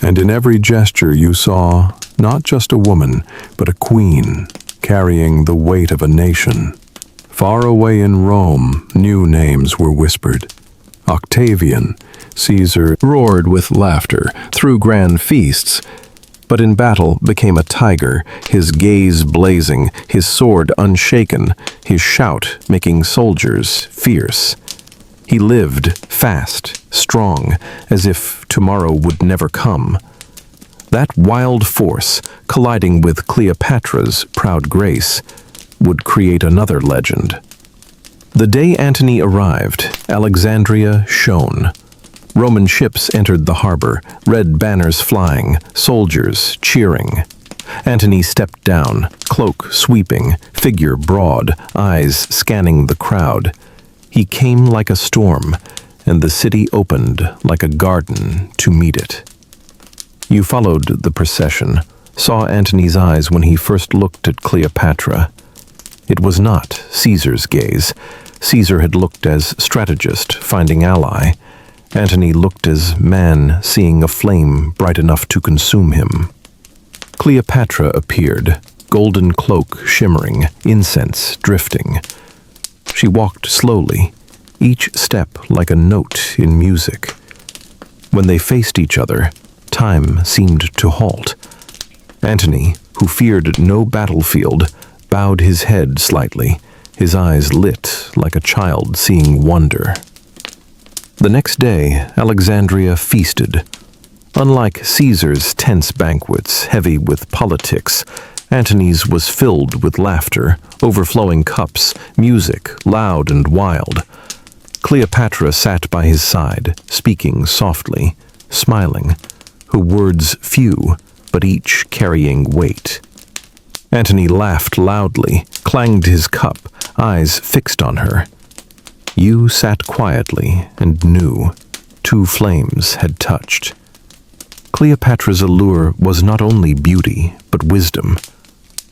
and in every gesture you saw not just a woman, but a queen carrying the weight of a nation. Far away in Rome, new names were whispered. Octavian, Caesar roared with laughter through grand feasts, but in battle became a tiger, his gaze blazing, his sword unshaken, his shout making soldiers fierce. He lived fast, strong, as if tomorrow would never come. That wild force, colliding with Cleopatra's proud grace, would create another legend. The day Antony arrived, Alexandria shone. Roman ships entered the harbor, red banners flying, soldiers cheering. Antony stepped down, cloak sweeping, figure broad, eyes scanning the crowd. He came like a storm, and the city opened like a garden to meet it. You followed the procession, saw Antony's eyes when he first looked at Cleopatra. It was not Caesar's gaze. Caesar had looked as strategist, finding ally. Antony looked as man seeing a flame bright enough to consume him. Cleopatra appeared, golden cloak shimmering, incense drifting. She walked slowly, each step like a note in music. When they faced each other, time seemed to halt. Antony, who feared no battlefield, bowed his head slightly, his eyes lit like a child seeing wonder. The next day, Alexandria feasted. Unlike Caesar's tense banquets, heavy with politics, Antony's was filled with laughter, overflowing cups, music, loud and wild. Cleopatra sat by his side, speaking softly, smiling, her words few, but each carrying weight. Antony laughed loudly, clanged his cup, eyes fixed on her. You sat quietly and knew two flames had touched. Cleopatra's allure was not only beauty, but wisdom.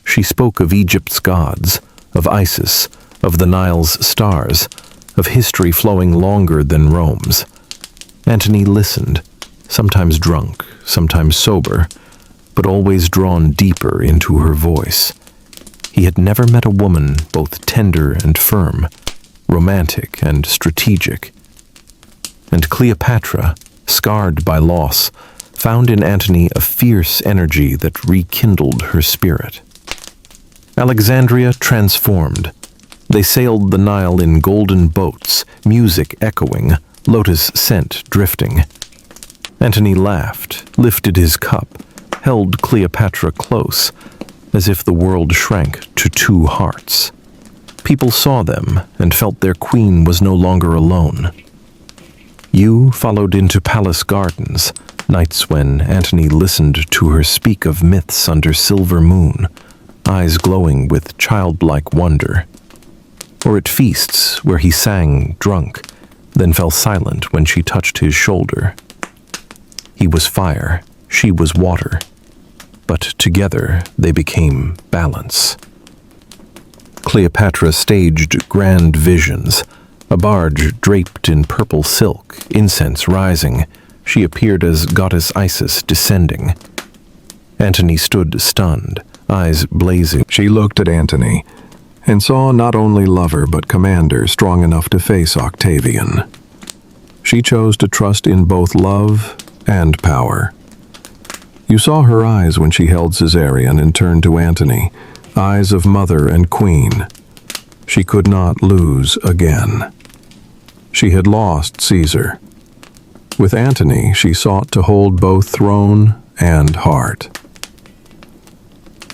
She spoke of Egypt's gods, of Isis, of the Nile's stars, of history flowing longer than Rome's. Antony listened, sometimes drunk, sometimes sober, but always drawn deeper into her voice. He had never met a woman both tender and firm, romantic and strategic. And Cleopatra, scarred by loss, found in Antony a fierce energy that rekindled her spirit. Alexandria transformed. They sailed the Nile in golden boats, music echoing, lotus scent drifting. Antony laughed, lifted his cup, held Cleopatra close, as if the world shrank to two hearts. People saw them and felt their queen was no longer alone. You followed into palace gardens, nights when Antony listened to her speak of myths under silver moon, eyes glowing with childlike wonder. Or at feasts where he sang drunk, then fell silent when she touched his shoulder. He was fire, she was water, but together they became balance. Cleopatra staged grand visions, a barge draped in purple silk, incense rising. She appeared as goddess Isis descending. Antony stood stunned, eyes blazing. She looked at Antony and saw not only lover but commander strong enough to face Octavian. She chose to trust in both love and power. You saw her eyes when she held Caesarion and turned to Antony, eyes of mother and queen. She could not lose again. She had lost Caesar. With Antony, she sought to hold both throne and heart.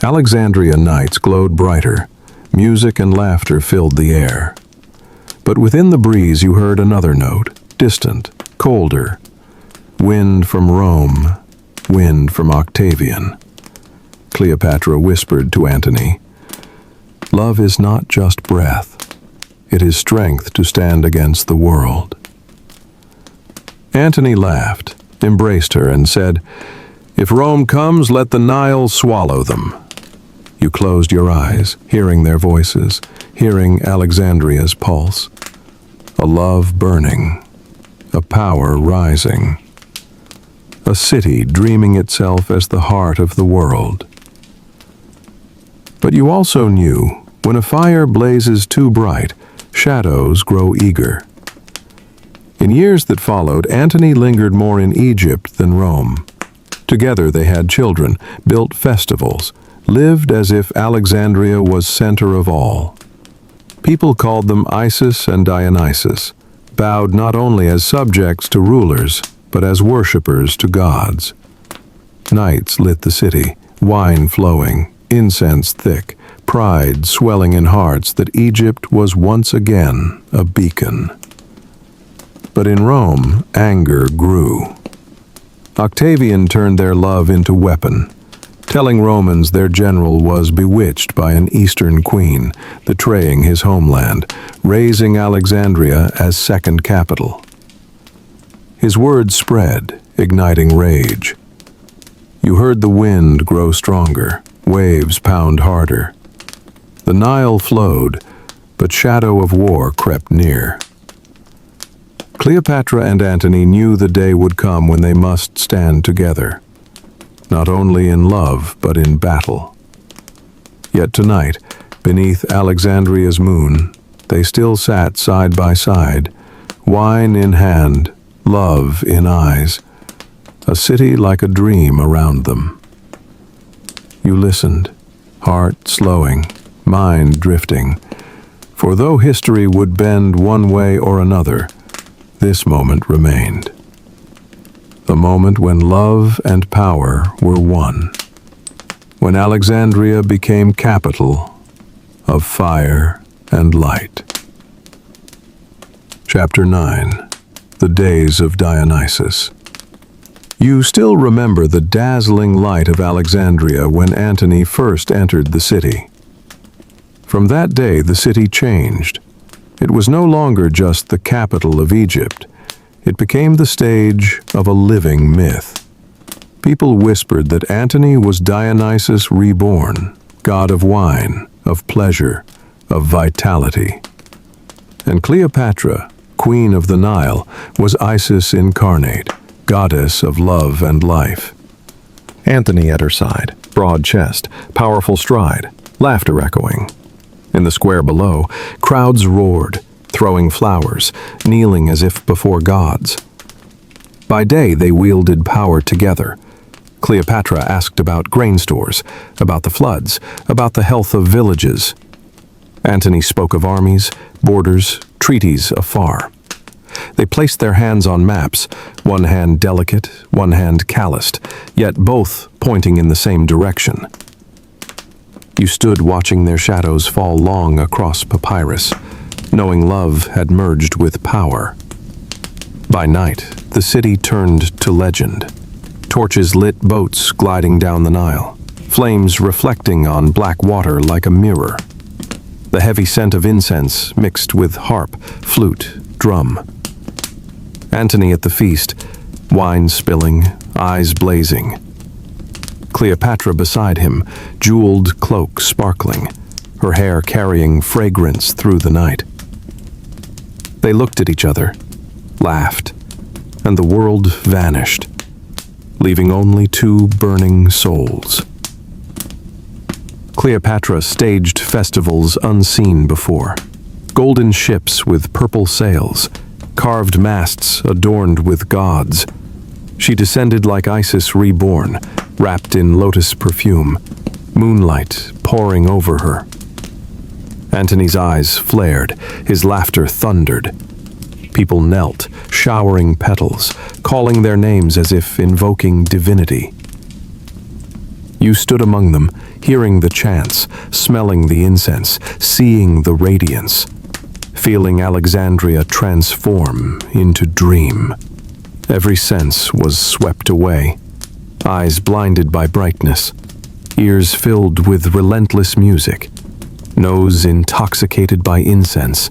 Alexandria nights glowed brighter. Music and laughter filled the air. But within the breeze you heard another note, distant, colder. Wind from Rome, wind from Octavian. Cleopatra whispered to Antony, "Love is not just breath. It is strength to stand against the world." Antony laughed, embraced her, and said, "If Rome comes, let the Nile swallow them." You closed your eyes, hearing their voices, hearing Alexandria's pulse. A love burning, a power rising. A city dreaming itself as the heart of the world. But you also knew, when a fire blazes too bright, shadows grow eager. In years that followed, Antony lingered more in Egypt than Rome. Together they had children, built festivals, lived as if Alexandria was center of all. People called them Isis and Dionysus, bowed not only as subjects to rulers, but as worshippers to gods. Nights lit the city, wine flowing, incense thick, pride swelling in hearts that Egypt was once again a beacon. But in Rome, anger grew. Octavian turned their love into weapon, telling Romans their general was bewitched by an eastern queen, betraying his homeland, raising Alexandria as second capital. His words spread, igniting rage. You heard the wind grow stronger, waves pound harder. The Nile flowed, but shadow of war crept near. Cleopatra and Antony knew the day would come when they must stand together, not only in love, but in battle. Yet tonight, beneath Alexandria's moon, they still sat side by side, wine in hand, love in eyes, a city like a dream around them. You listened, heart slowing, mind drifting, for though history would bend one way or another, this moment remained. The moment when love and power were one, when Alexandria became capital of fire and light. Chapter 9. The Days of Dionysus. You still remember the dazzling light of Alexandria when Antony first entered the city. From that day, the city changed. It was no longer just the capital of Egypt. It became the stage of a living myth. People whispered that Antony was Dionysus reborn, god of wine, of pleasure, of vitality. And Cleopatra, queen of the Nile, was Isis incarnate, goddess of love and life. Antony at her side, broad chest, powerful stride, laughter echoing. In the square below, crowds roared, throwing flowers, kneeling as if before gods. By day they wielded power together. Cleopatra asked about grain stores, about the floods, about the health of villages. Antony spoke of armies, borders, treaties afar. They placed their hands on maps, one hand delicate, one hand calloused, yet both pointing in the same direction. You stood watching their shadows fall long across papyrus, knowing love had merged with power. By night, the city turned to legend. Torches lit boats gliding down the Nile, flames reflecting on black water like a mirror. The heavy scent of incense mixed with harp, flute, drum. Antony at the feast, wine spilling, eyes blazing. Cleopatra beside him, jeweled cloak sparkling, her hair carrying fragrance through the night. They looked at each other, laughed, and the world vanished, leaving only two burning souls. Cleopatra staged festivals unseen before. Golden ships with purple sails, carved masts adorned with gods. She descended like Isis reborn, wrapped in lotus perfume, moonlight pouring over her. Antony's eyes flared, his laughter thundered. People knelt, showering petals, calling their names as if invoking divinity. You stood among them, hearing the chants, smelling the incense, seeing the radiance, feeling Alexandria transform into dream. Every sense was swept away, eyes blinded by brightness, ears filled with relentless music, nose intoxicated by incense,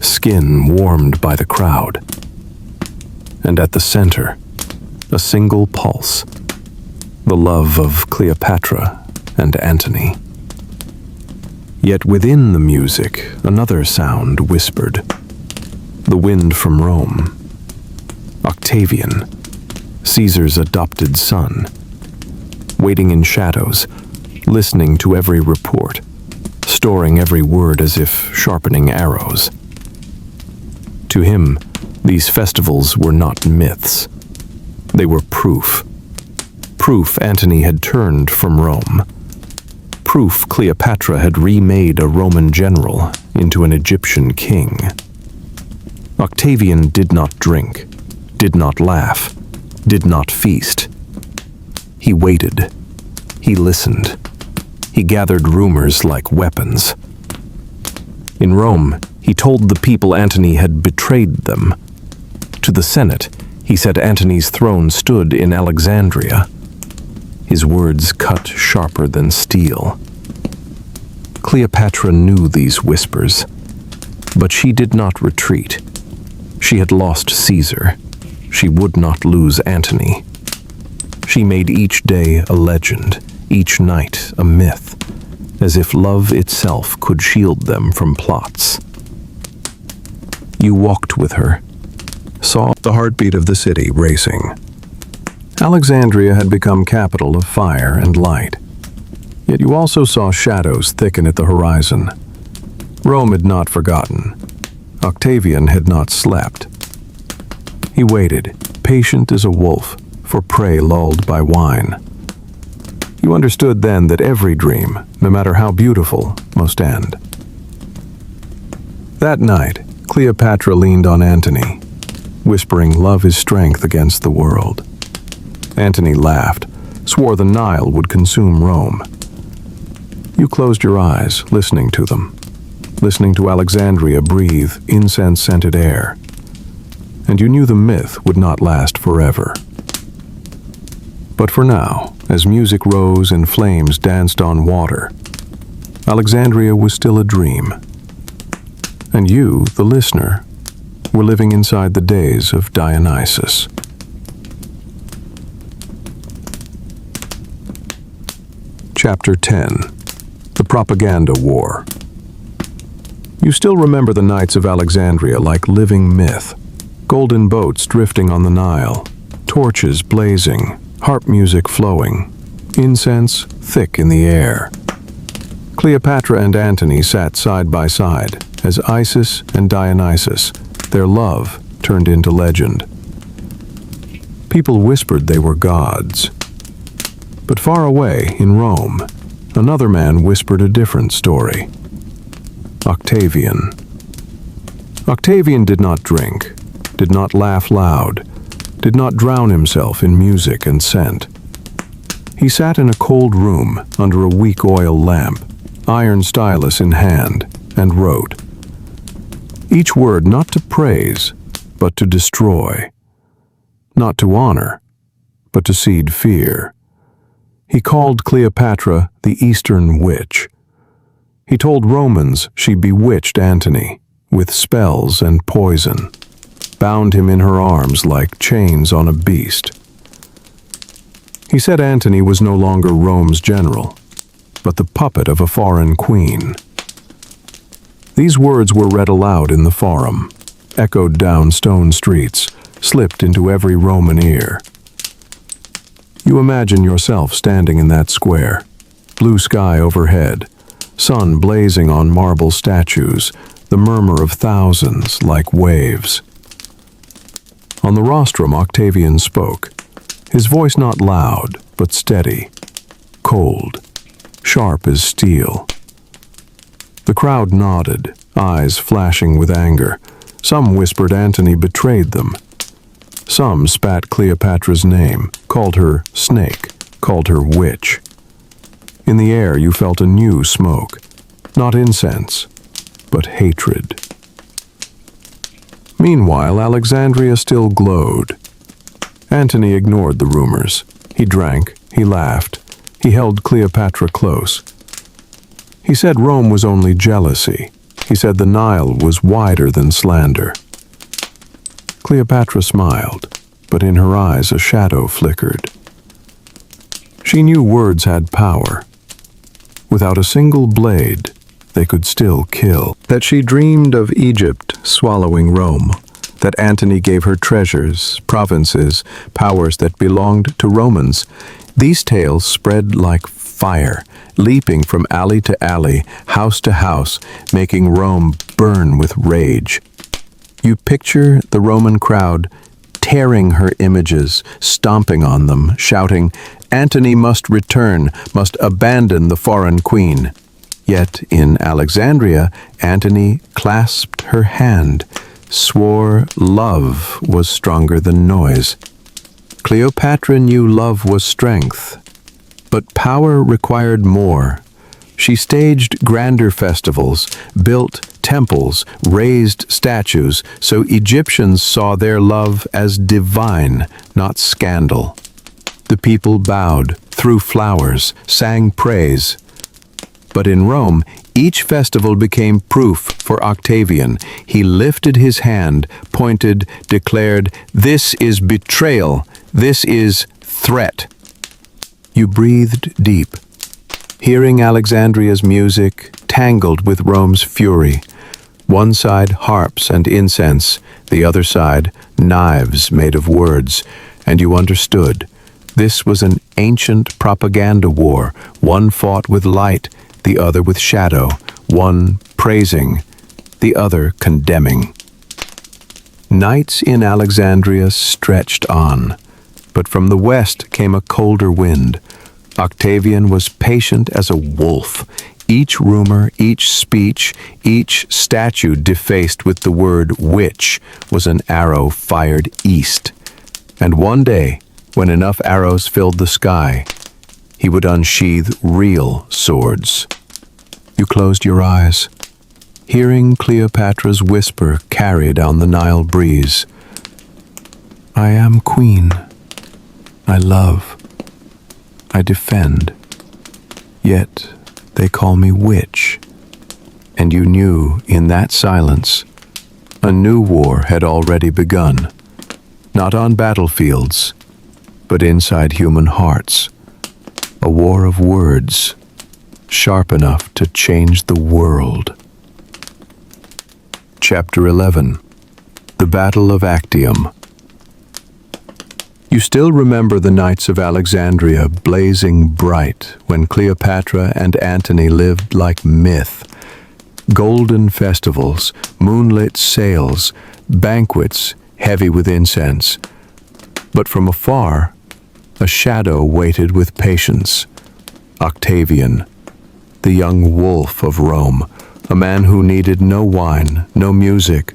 skin warmed by the crowd. And at the center, a single pulse, the love of Cleopatra and Antony. Yet within the music, another sound whispered, the wind from Rome. Octavian, Caesar's adopted son, waiting in shadows, listening to every report, storing every word as if sharpening arrows. To him, these festivals were not myths. They were proof. Proof Antony had turned from Rome. Proof Cleopatra had remade a Roman general into an Egyptian king. Octavian did not drink, did not laugh, did not feast. He waited. He listened. He gathered rumors like weapons. In Rome, he told the people Antony had betrayed them. To the Senate, he said Antony's throne stood in Alexandria. His words cut sharper than steel. Cleopatra knew these whispers, but she did not retreat. She had lost Caesar. She would not lose Antony. She made each day a legend, each night a myth, as if love itself could shield them from plots. You walked with her, saw the heartbeat of the city racing. Alexandria had become capital of fire and light. Yet you also saw shadows thicken at the horizon. Rome had not forgotten. Octavian had not slept. He waited, patient as a wolf, for prey lulled by wine. You understood then that every dream, no matter how beautiful, must end. That night, Cleopatra leaned on Antony, whispering love is strength against the world. Antony laughed, swore the Nile would consume Rome. You closed your eyes, listening to them, listening to Alexandria breathe incense-scented air. And you knew the myth would not last forever. But for now, as music rose and flames danced on water, Alexandria was still a dream. And you, the listener, were living inside the days of Dionysus. Chapter 10. The Propaganda War. You still remember the nights of Alexandria like living myth. Golden boats drifting on the Nile, torches blazing, harp music flowing, incense thick in the air. Cleopatra and Antony sat side by side as Isis and Dionysus, their love, turned into legend. People whispered they were gods. But far away, in Rome, another man whispered a different story. Octavian. Octavian did not drink, did not laugh loud, did not drown himself in music and scent. He sat in a cold room under a weak oil lamp, iron stylus in hand, and wrote. Each word not to praise, but to destroy. Not to honor, but to seed fear. He called Cleopatra the Eastern Witch. He told Romans she bewitched Antony with spells and poison, bound him in her arms like chains on a beast. He said Antony was no longer Rome's general, but the puppet of a foreign queen. These words were read aloud in the forum, echoed down stone streets, slipped into every Roman ear. You imagine yourself standing in that square, blue sky overhead, sun blazing on marble statues, the murmur of thousands like waves. On the rostrum, Octavian spoke, his voice not loud, but steady, cold, sharp as steel. The crowd nodded, eyes flashing with anger. Some whispered Antony betrayed them. Some spat Cleopatra's name, called her snake, called her witch. In the air you felt a new smoke, not incense, but hatred. Meanwhile, Alexandria still glowed, Antony ignored the rumors. He drank, he laughed, he held Cleopatra close. He said Rome was only jealousy. He said the Nile was wider than slander. Cleopatra smiled, but in her eyes a shadow flickered. She knew words had power. Without a single blade, they could still kill. That she dreamed of Egypt swallowing Rome. That Antony gave her treasures, provinces, powers that belonged to Romans. These tales spread like fire, leaping from alley to alley, house to house, making Rome burn with rage. You picture the Roman crowd tearing her images, stomping on them, shouting, "Antony must return, must abandon the foreign queen." Yet in Alexandria, Antony clasped her hand, swore love was stronger than noise. Cleopatra knew love was strength, but power required more. She staged grander festivals, built temples, raised statues, so Egyptians saw their love as divine, not scandal. The people bowed, threw flowers, sang praise. But in Rome, each festival became proof for Octavian. He lifted his hand, pointed, declared, "This is betrayal. This is threat." You breathed deep, hearing Alexandria's music tangled with Rome's fury. One side harps and incense, the other side knives made of words, and you understood. This was an ancient propaganda war, one fought with light, the other with shadow, one praising, the other condemning. Nights in Alexandria stretched on, but from the west came a colder wind. Octavian was patient as a wolf. Each rumor, each speech, each statue defaced with the word witch was an arrow fired east. And one day, when enough arrows filled the sky, he would unsheathe real swords. You closed your eyes, hearing Cleopatra's whisper carry down the Nile breeze. "I am queen. I love. I defend. Yet they call me witch." And you knew in that silence a new war had already begun, not on battlefields, but inside human hearts. A war of words, sharp enough to change the world. Chapter 11. The Battle of Actium. You still remember the nights of Alexandria blazing bright when Cleopatra and Antony lived like myth. Golden festivals, moonlit sails, banquets heavy with incense. But from afar, a shadow waited with patience. Octavian, the young wolf of Rome, a man who needed no wine, no music,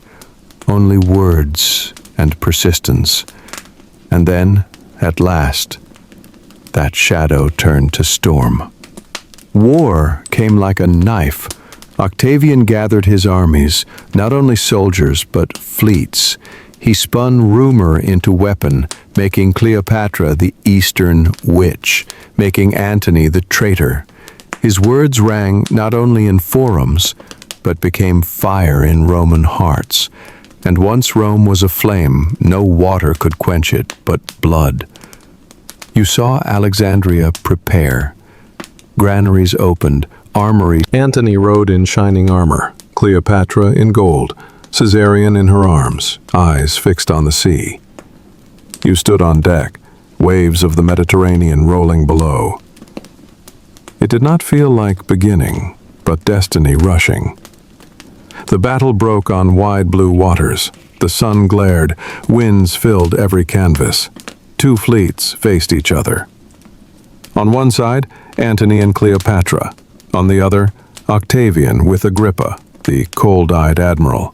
only words and persistence. And then, at last, that shadow turned to storm. War came like a knife. Octavian gathered his armies, not only soldiers, but fleets. He spun rumor into weapon, making Cleopatra the Eastern witch, making Antony the traitor. His words rang not only in forums, but became fire in Roman hearts. And once Rome was aflame, no water could quench it but blood. You saw Alexandria prepare. Granaries opened, armories. Antony rode in shining armor, Cleopatra in gold, Caesarion in her arms, eyes fixed on the sea. You stood on deck, waves of the Mediterranean rolling below. It did not feel like beginning, but destiny rushing. The battle broke on wide blue waters. The sun glared, winds filled every canvas. Two fleets faced each other. On one side, Antony and Cleopatra. On the other, Octavian with Agrippa, the cold-eyed admiral.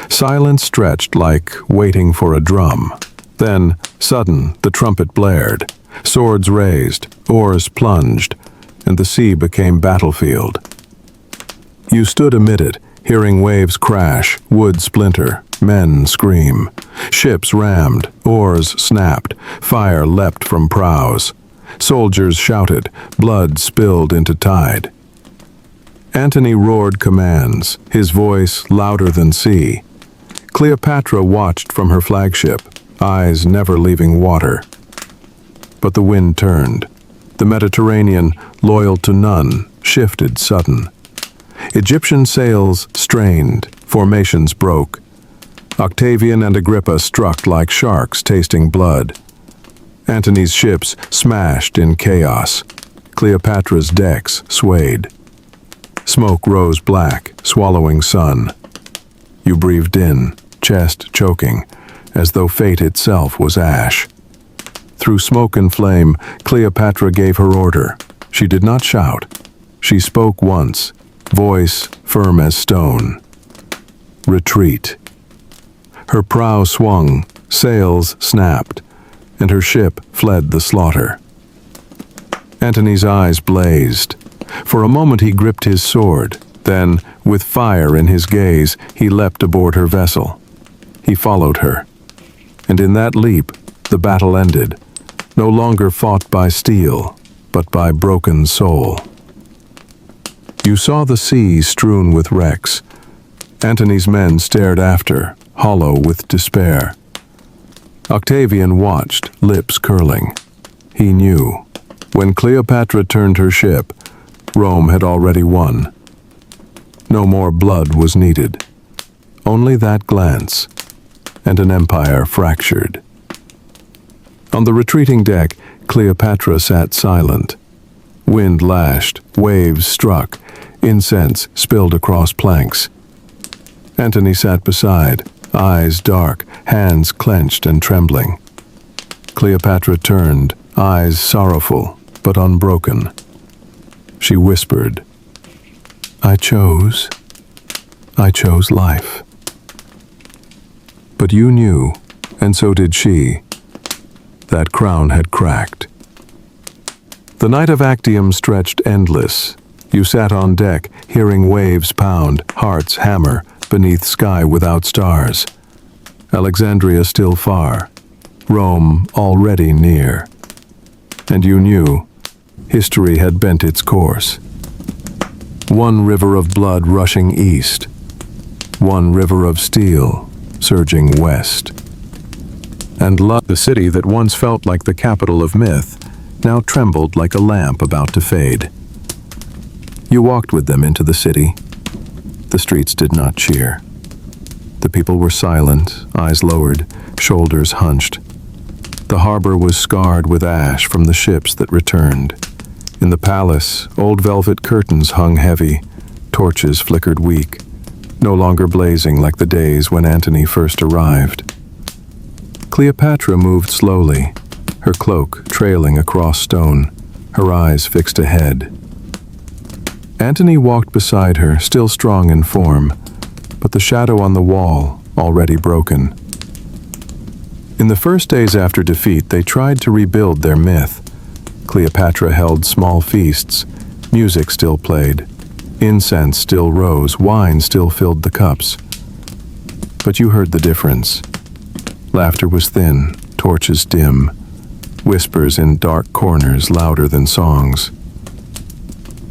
Silence stretched like waiting for a drum. Then, sudden, the trumpet blared. Swords raised, oars plunged, and the sea became battlefield. You stood amid it, hearing waves crash, wood splinter, men scream. Ships rammed, oars snapped, fire leapt from prows. Soldiers shouted, blood spilled into tide. Antony roared commands, his voice louder than sea. Cleopatra watched from her flagship, eyes never leaving water. But the wind turned. The Mediterranean, loyal to none, shifted sudden. Egyptian sails strained, formations broke. Octavian and Agrippa struck like sharks tasting blood. Antony's ships smashed in chaos. Cleopatra's decks swayed. Smoke rose black, swallowing sun. You breathed in, chest choking, as though fate itself was ash. Through smoke and flame, Cleopatra gave her order. She did not shout. She spoke once, voice firm as stone. Retreat. Her prow swung, sails snapped, and her ship fled the slaughter. Antony's eyes blazed. For a moment he gripped his sword. Then, with fire in his gaze, he leapt aboard her vessel. He followed her. And in that leap, the battle ended, no longer fought by steel, but by broken soul. You saw the sea strewn with wrecks. Antony's men stared after, hollow with despair. Octavian watched, lips curling. He knew. When Cleopatra turned her ship, Rome had already won. No more blood was needed. Only that glance, and an empire fractured. On the retreating deck, Cleopatra sat silent. Wind lashed, waves struck, incense spilled across planks. Antony sat beside, eyes dark, hands clenched and trembling. Cleopatra turned, eyes sorrowful but unbroken. She whispered, I chose life. But you knew, and so did she. That crown had cracked. The night of Actium stretched endless. You sat on deck, hearing waves pound, hearts hammer, beneath sky without stars. Alexandria still far, Rome already near. And you knew, history had bent its course. One river of blood rushing east, one river of steel surging west. And the city that once felt like the capital of myth, now trembled like a lamp about to fade. You walked with them into the city. The streets did not cheer. The people were silent, eyes lowered, shoulders hunched. The harbor was scarred with ash from the ships that returned. In the palace, old velvet curtains hung heavy, torches flickered weak, no longer blazing like the days when Antony first arrived. Cleopatra moved slowly, her cloak trailing across stone, her eyes fixed ahead. Antony walked beside her, still strong in form, but the shadow on the wall already broken. In the first days after defeat, they tried to rebuild their myth. Cleopatra held small feasts, music still played, incense still rose, wine still filled the cups. But you heard the difference. Laughter was thin, torches dim, whispers in dark corners louder than songs.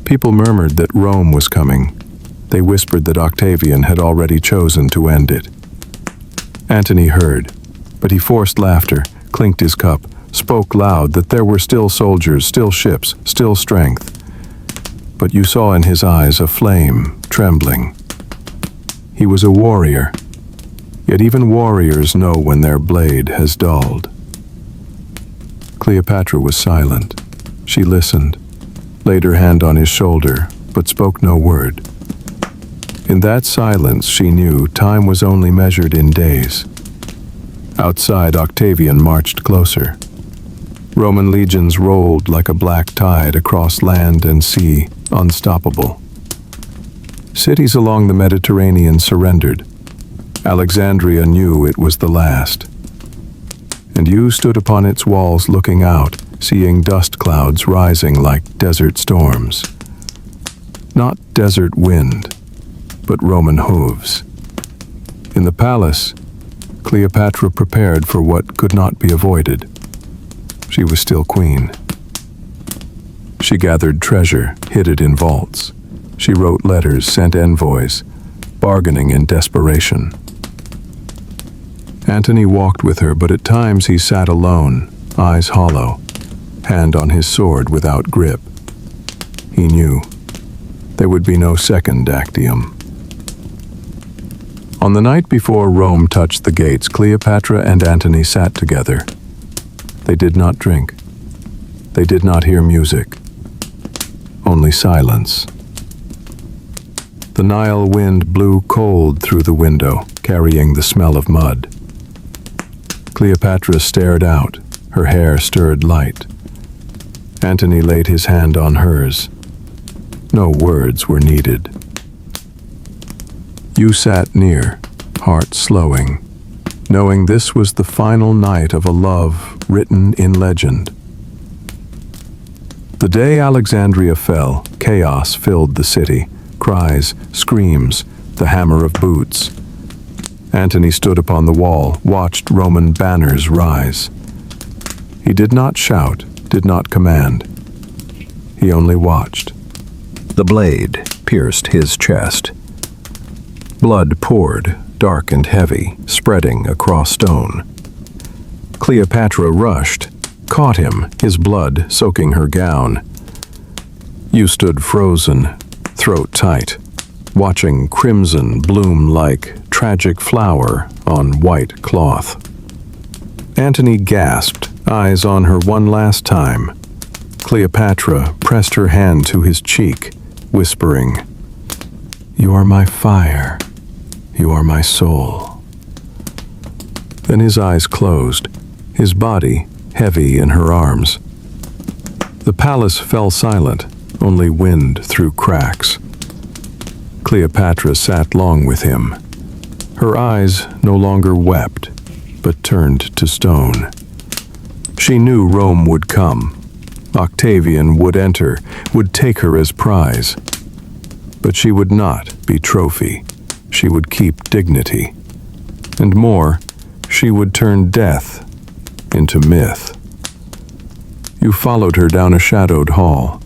People murmured that Rome was coming. They whispered that Octavian had already chosen to end it. Antony heard, but he forced laughter, clinked his cup, spoke loud that there were still soldiers, still ships, still strength. But you saw in his eyes a flame, trembling. He was a warrior, yet even warriors know when their blade has dulled. Cleopatra was silent. She listened, laid her hand on his shoulder, but spoke no word. In that silence, she knew time was only measured in days. Outside, Octavian marched closer. Roman legions rolled like a black tide across land and sea, unstoppable. Cities along the Mediterranean surrendered. Alexandria knew it was the last. And you stood upon its walls looking out, seeing dust clouds rising like desert storms. Not desert wind, but Roman hooves. In the palace, Cleopatra prepared for what could not be avoided. She was still queen. She gathered treasure, hid it in vaults. She wrote letters, sent envoys, bargaining in desperation. Antony walked with her, but at times he sat alone, eyes hollow, hand on his sword without grip. He knew there would be no second Actium. On the night before Rome touched the gates, Cleopatra and Antony sat together. They did not drink. They did not hear music. Only silence. The Nile wind blew cold through the window, carrying the smell of mud. Cleopatra stared out, her hair stirred light. Antony laid his hand on hers. No words were needed. You sat near, heart slowing, knowing this was the final night of a love written in legend. The day Alexandria fell, chaos filled the city. Cries, screams, the hammer of boots. Antony stood upon the wall, watched Roman banners rise. He did not shout, did not command. He only watched. The blade pierced his chest. Blood poured, dark and heavy, spreading across stone. Cleopatra rushed, caught him, his blood soaking her gown. You stood frozen, throat tight, watching crimson bloom like tragic flower on white cloth. Antony gasped, eyes on her one last time. Cleopatra pressed her hand to his cheek, whispering, "You are my fire. You are my soul." Then his eyes closed, his body heavy in her arms. The palace fell silent, only wind through cracks. Cleopatra sat long with him. Her eyes no longer wept, but turned to stone. She knew Rome would come. Octavian would enter, would take her as prize. But she would not be trophy. She would keep dignity. And more, she would turn death into myth. You followed her down a shadowed hall.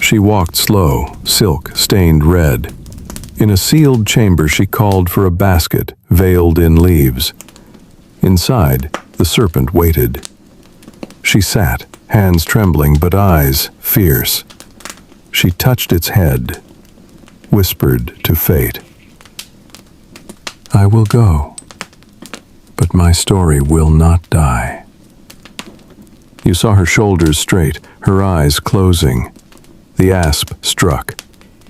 She walked slow, silk stained red. In a sealed chamber she called for a basket veiled in leaves. Inside, the serpent waited. She sat, hands trembling but eyes fierce. She touched its head, whispered to fate, "I will go, but my story will not die." You saw her shoulders straight, her eyes closing. The asp struck,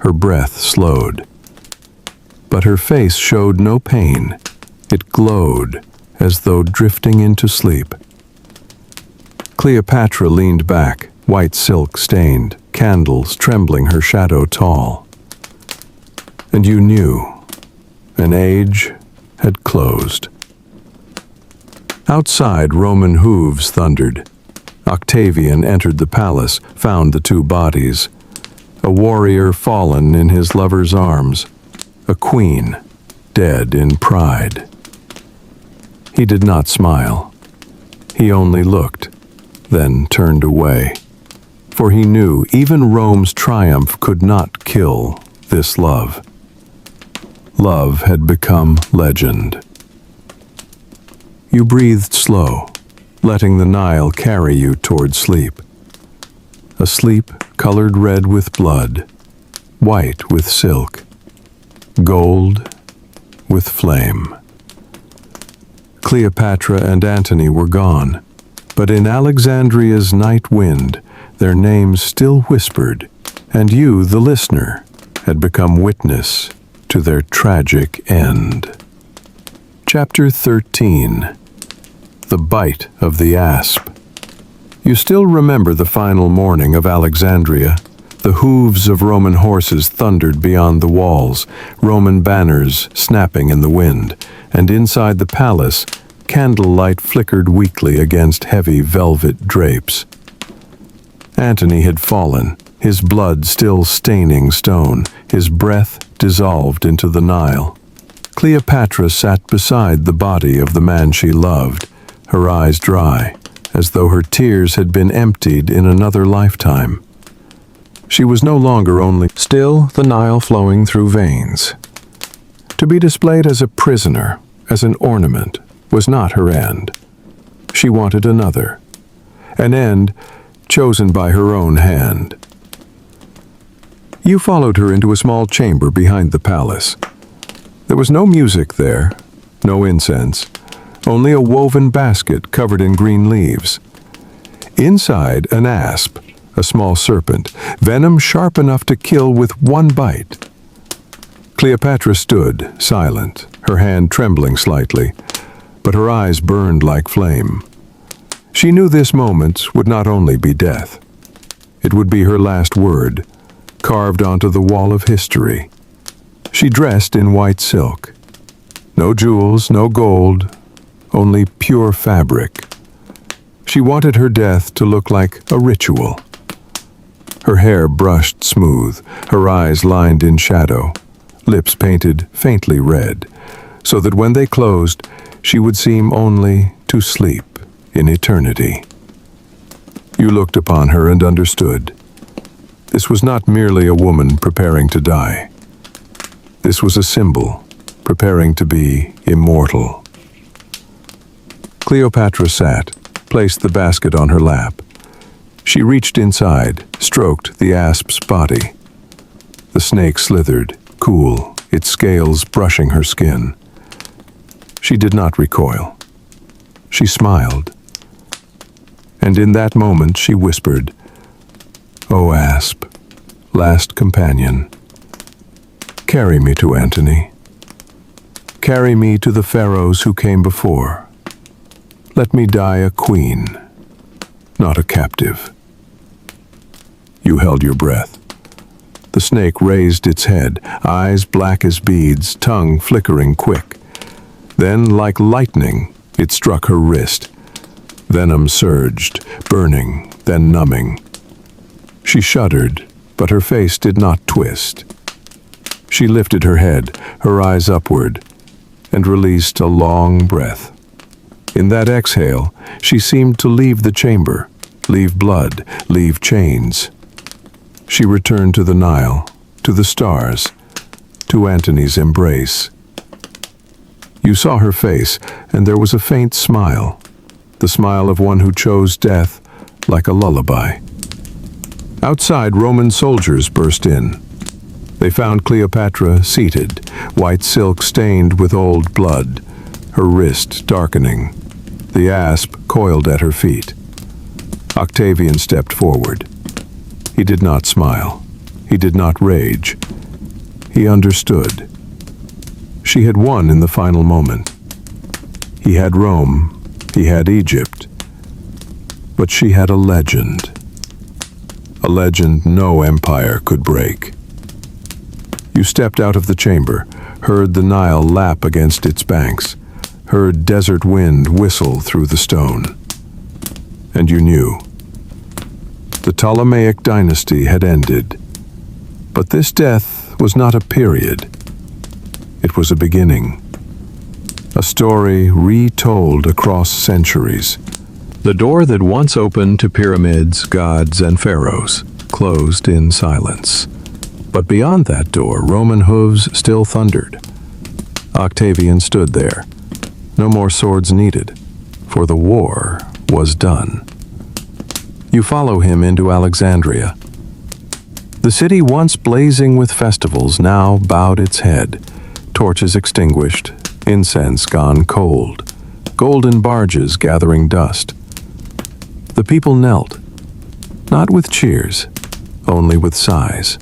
her breath slowed. But her face showed no pain. It glowed as though drifting into sleep. Cleopatra leaned back, white silk stained, candles trembling her shadow tall. And you knew an age had closed. Outside, Roman hooves thundered. Octavian entered the palace, found the two bodies. A warrior fallen in his lover's arms, a queen dead in pride. He did not smile. He only looked, then turned away. For he knew even Rome's triumph could not kill this love. Love had become legend. You breathed slow, letting the Nile carry you toward sleep. A sleep colored red with blood, white with silk, gold with flame. Cleopatra and Antony were gone, but in Alexandria's night wind, their names still whispered, and you, the listener, had become witness to their tragic end. Chapter 13. The Bite of the Asp. You still remember the final morning of Alexandria. The hooves of Roman horses thundered beyond the walls, Roman banners snapping in the wind, and inside the palace, candlelight flickered weakly against heavy velvet drapes. Antony had fallen, his blood still staining stone, his breath dissolved into the Nile. Cleopatra sat beside the body of the man she loved, her eyes dry, as though her tears had been emptied in another lifetime. She was no longer only still the Nile flowing through veins. To be displayed as a prisoner, as an ornament, was not her end. She wanted another, an end chosen by her own hand. You followed her into a small chamber behind the palace. There was no music there, no incense, only a woven basket covered in green leaves. Inside, an asp, a small serpent, venom sharp enough to kill with one bite. Cleopatra stood, silent, her hand trembling slightly, but her eyes burned like flame. She knew this moment would not only be death. It would be her last word, carved onto the wall of history. She dressed in white silk. No jewels, no gold, only pure fabric. She wanted her death to look like a ritual. Her hair brushed smooth, her eyes lined in shadow, lips painted faintly red, so that when they closed, she would seem only to sleep in eternity. You looked upon her and understood. This was not merely a woman preparing to die. This was a symbol, preparing to be immortal. Cleopatra sat, placed the basket on her lap. She reached inside, stroked the asp's body. The snake slithered, cool, its scales brushing her skin. She did not recoil. She smiled. And in that moment she whispered, "O asp, last companion, carry me to Antony. Carry me to the pharaohs who came before. Let me die a queen, not a captive." You held your breath. The snake raised its head, eyes black as beads, tongue flickering quick. Then, like lightning, it struck her wrist. Venom surged, burning, then numbing. She shuddered, but her face did not twist. She lifted her head, her eyes upward, and released a long breath. In that exhale, she seemed to leave the chamber, leave blood, leave chains. She returned to the Nile, to the stars, to Antony's embrace. You saw her face, and there was a faint smile, the smile of one who chose death like a lullaby. Outside, Roman soldiers burst in. They found Cleopatra seated, white silk stained with old blood, her wrist darkening, the asp coiled at her feet. Octavian stepped forward. He did not smile. He did not rage. He understood. She had won in the final moment. He had Rome. He had Egypt. But she had a legend. A legend no empire could break. You stepped out of the chamber, heard the Nile lap against its banks, heard desert wind whistle through the stone. And you knew. The Ptolemaic dynasty had ended. But this death was not a period. It was a beginning. A story retold across centuries. The door that once opened to pyramids, gods, and pharaohs closed in silence. But beyond that door, Roman hooves still thundered. Octavian stood there. No more swords needed, for the war was done. You follow him into Alexandria. The city, once blazing with festivals, now bowed its head, torches extinguished, incense gone cold, golden barges gathering dust. The people knelt, not with cheers, only with sighs.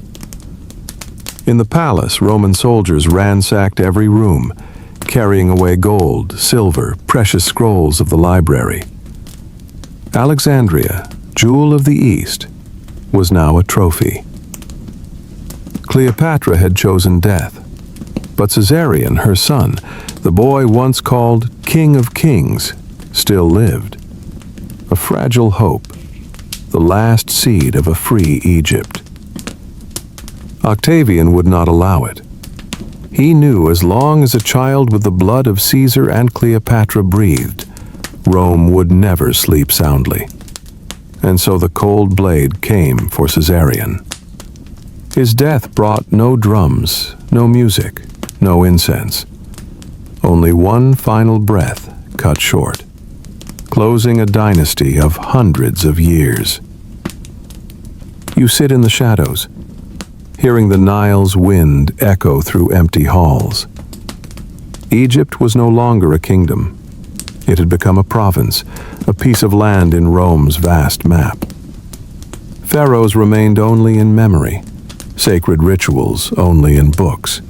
In the palace, Roman soldiers ransacked every room, carrying away gold, silver, precious scrolls of the library. Alexandria, jewel of the East, was now a trophy. Cleopatra had chosen death, but Caesarion, her son, the boy once called King of Kings, still lived. A fragile hope, the last seed of a free Egypt. Octavian would not allow it. He knew as long as a child with the blood of Caesar and Cleopatra breathed, Rome would never sleep soundly. And so the cold blade came for Caesarion. His death brought no drums, no music, no incense. Only one final breath cut short, closing a dynasty of hundreds of years. You sit in the shadows, hearing the Nile's wind echo through empty halls. Egypt was no longer a kingdom. It had become a province, a piece of land in Rome's vast map. Pharaohs remained only in memory, sacred rituals only in books.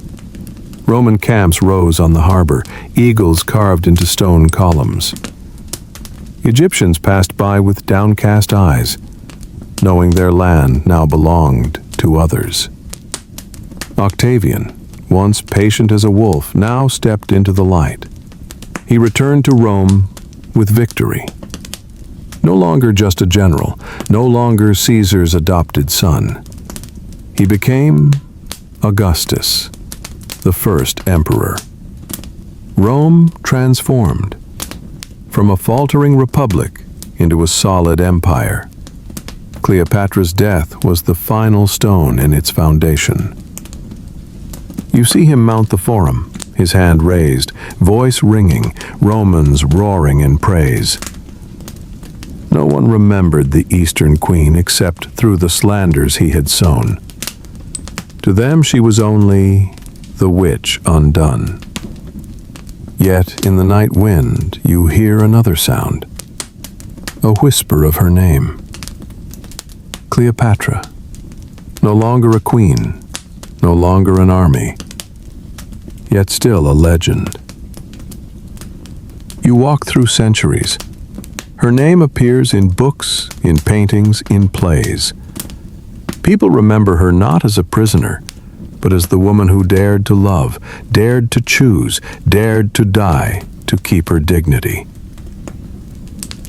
Roman camps rose on the harbor, eagles carved into stone columns. Egyptians passed by with downcast eyes, knowing their land now belonged to others. Octavian, once patient as a wolf, now stepped into the light. He returned to Rome with victory. No longer just a general, no longer Caesar's adopted son. He became Augustus, the first emperor. Rome transformed from a faltering republic into a solid empire. Cleopatra's death was the final stone in its foundation. You see him mount the forum, his hand raised, voice ringing, Romans roaring in praise. No one remembered the Eastern queen except through the slanders he had sown. To them she was only the witch undone. Yet in the night wind you hear another sound, a whisper of her name. Cleopatra, no longer a queen, no longer an army, yet still a legend. You walk through centuries. Her name appears in books, in paintings, in plays. People remember her not as a prisoner, but as the woman who dared to love, dared to choose, dared to die to keep her dignity.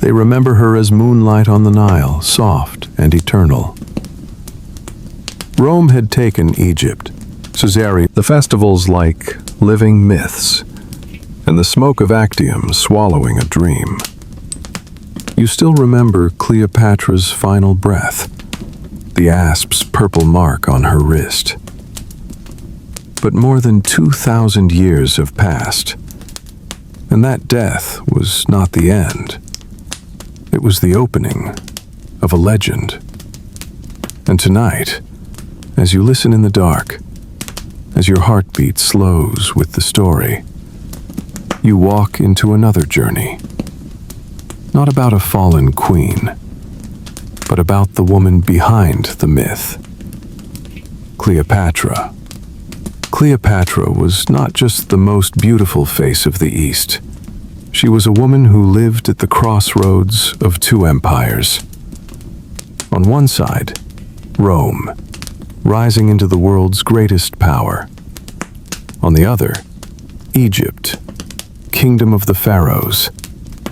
They remember her as moonlight on the Nile, soft and eternal. Rome had taken Egypt, Caesarea, the festivals like living myths, and the smoke of Actium swallowing a dream. You still remember Cleopatra's final breath, the asp's purple mark on her wrist. But more than 2,000 years have passed, and that death was not the end. It was the opening of a legend. And tonight, as you listen in the dark, as your heartbeat slows with the story, you walk into another journey. Not about a fallen queen, but about the woman behind the myth. Cleopatra. Cleopatra was not just the most beautiful face of the East. She was a woman who lived at the crossroads of two empires. On one side, Rome, rising into the world's greatest power. On the other, Egypt, kingdom of the pharaohs,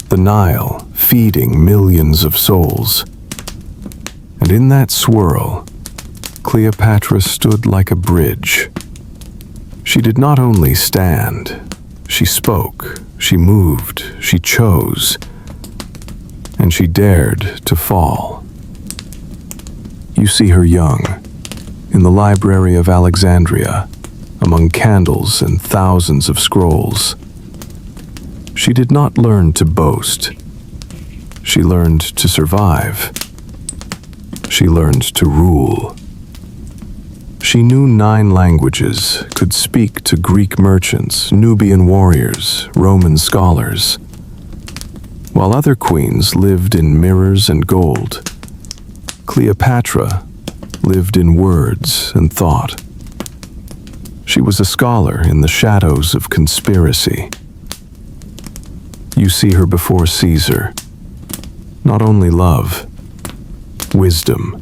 the Nile feeding millions of souls. And in that swirl, Cleopatra stood like a bridge. She did not only stand, she spoke, she moved, she chose, and she dared to fall. You see her young, in the library of Alexandria, among candles and thousands of scrolls. She did not learn to boast. She learned to survive. She learned to rule. She knew 9 languages, could speak to Greek merchants, Nubian warriors, Roman scholars. While other queens lived in mirrors and gold, Cleopatra lived in words and thought. She was a scholar in the shadows of conspiracy. You see her before Caesar. Not only love, wisdom.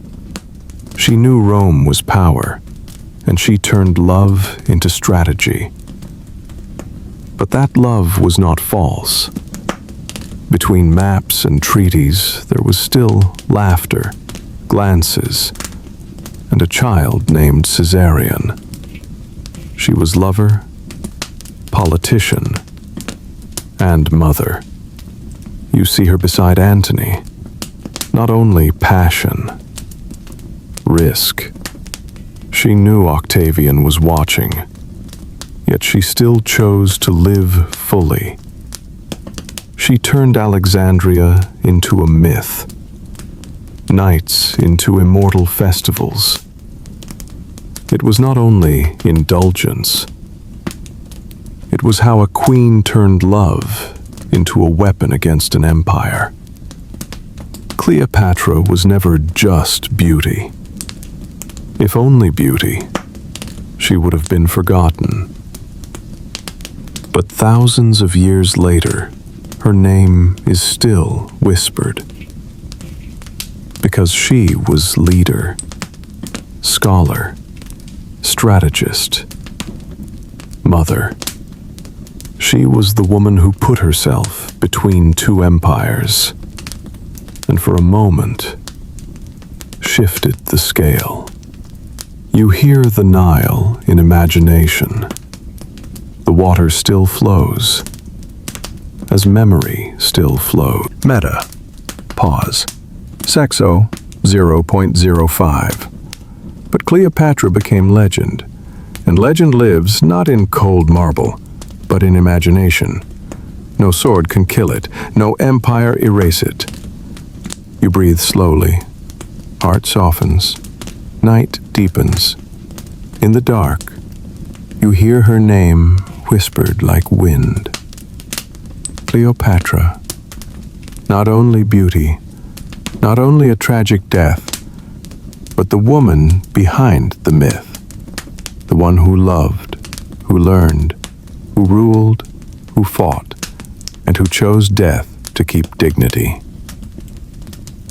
She knew Rome was power, and she turned love into strategy. But that love was not false. Between maps and treaties, there was still laughter, glances, and a child named Caesarion. She was lover, politician, and mother. You see her beside Antony. Not only passion, risk. She knew Octavian was watching, yet she still chose to live fully. She turned Alexandria into a myth, nights into immortal festivals. It was not only indulgence, it was how a queen turned love into a weapon against an empire. Cleopatra was never just beauty. If only beauty, she would have been forgotten. But thousands of years later, her name is still whispered. Because she was leader, scholar, strategist, mother. She was the woman who put herself between two empires, and for a moment, shifted the scale. You hear the Nile in imagination. The water still flows, as memory still flows. Meta. Pause. Sexo 0.05. But Cleopatra became legend, and legend lives not in cold marble, but in imagination. No sword can kill it, no empire erase it. You breathe slowly, heart softens, night deepens. In the dark, you hear her name whispered like wind. Cleopatra, not only beauty, not only a tragic death, but the woman behind the myth, the one who loved, who learned, who ruled, who fought, and who chose death to keep dignity.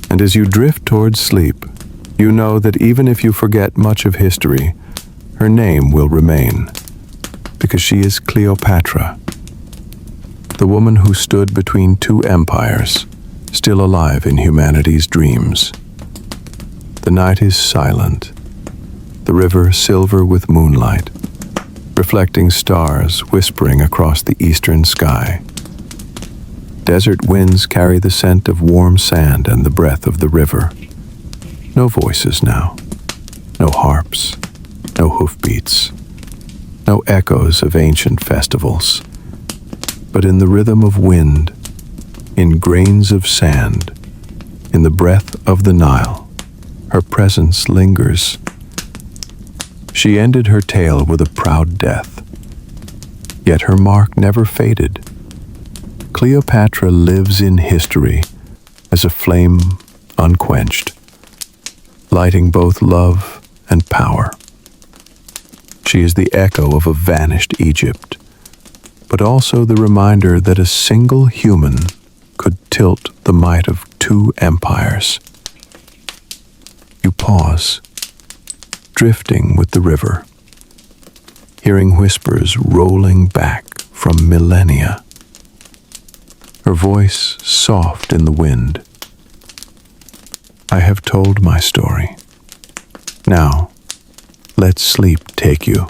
And as you drift towards sleep, you know that even if you forget much of history, her name will remain, because she is Cleopatra, the woman who stood between two empires, still alive in humanity's dreams. The night is silent, the river silver with moonlight, reflecting stars whispering across the eastern sky. Desert winds carry the scent of warm sand and the breath of the river. No voices now, no harps, no hoofbeats, no echoes of ancient festivals, but in the rhythm of wind, in grains of sand, in the breath of the Nile, her presence lingers. She ended her tale with a proud death, yet her mark never faded. Cleopatra lives in history as a flame unquenched, lighting both love and power. She is the echo of a vanished Egypt, but also the reminder that a single human could tilt the might of two empires. You pause, drifting with the river, hearing whispers rolling back from millennia. Her voice soft in the wind. I have told my story. Now, let sleep take you.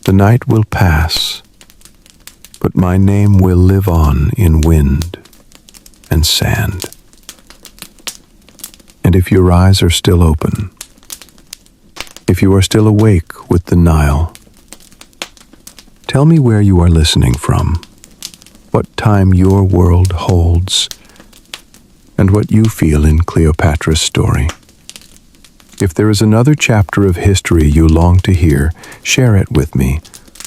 The night will pass, but my name will live on in wind and sand. And if your eyes are still open, if you are still awake with the Nile, tell me where you are listening from, what time your world holds, and what you feel in Cleopatra's story. If there is another chapter of history you long to hear, share it with me,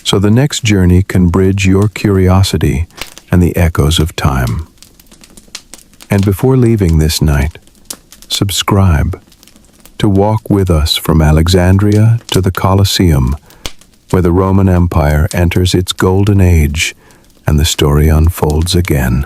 so the next journey can bridge your curiosity and the echoes of time. And before leaving this night, subscribe to walk with us from Alexandria to the Colosseum, where the Roman Empire enters its golden age and the story unfolds again.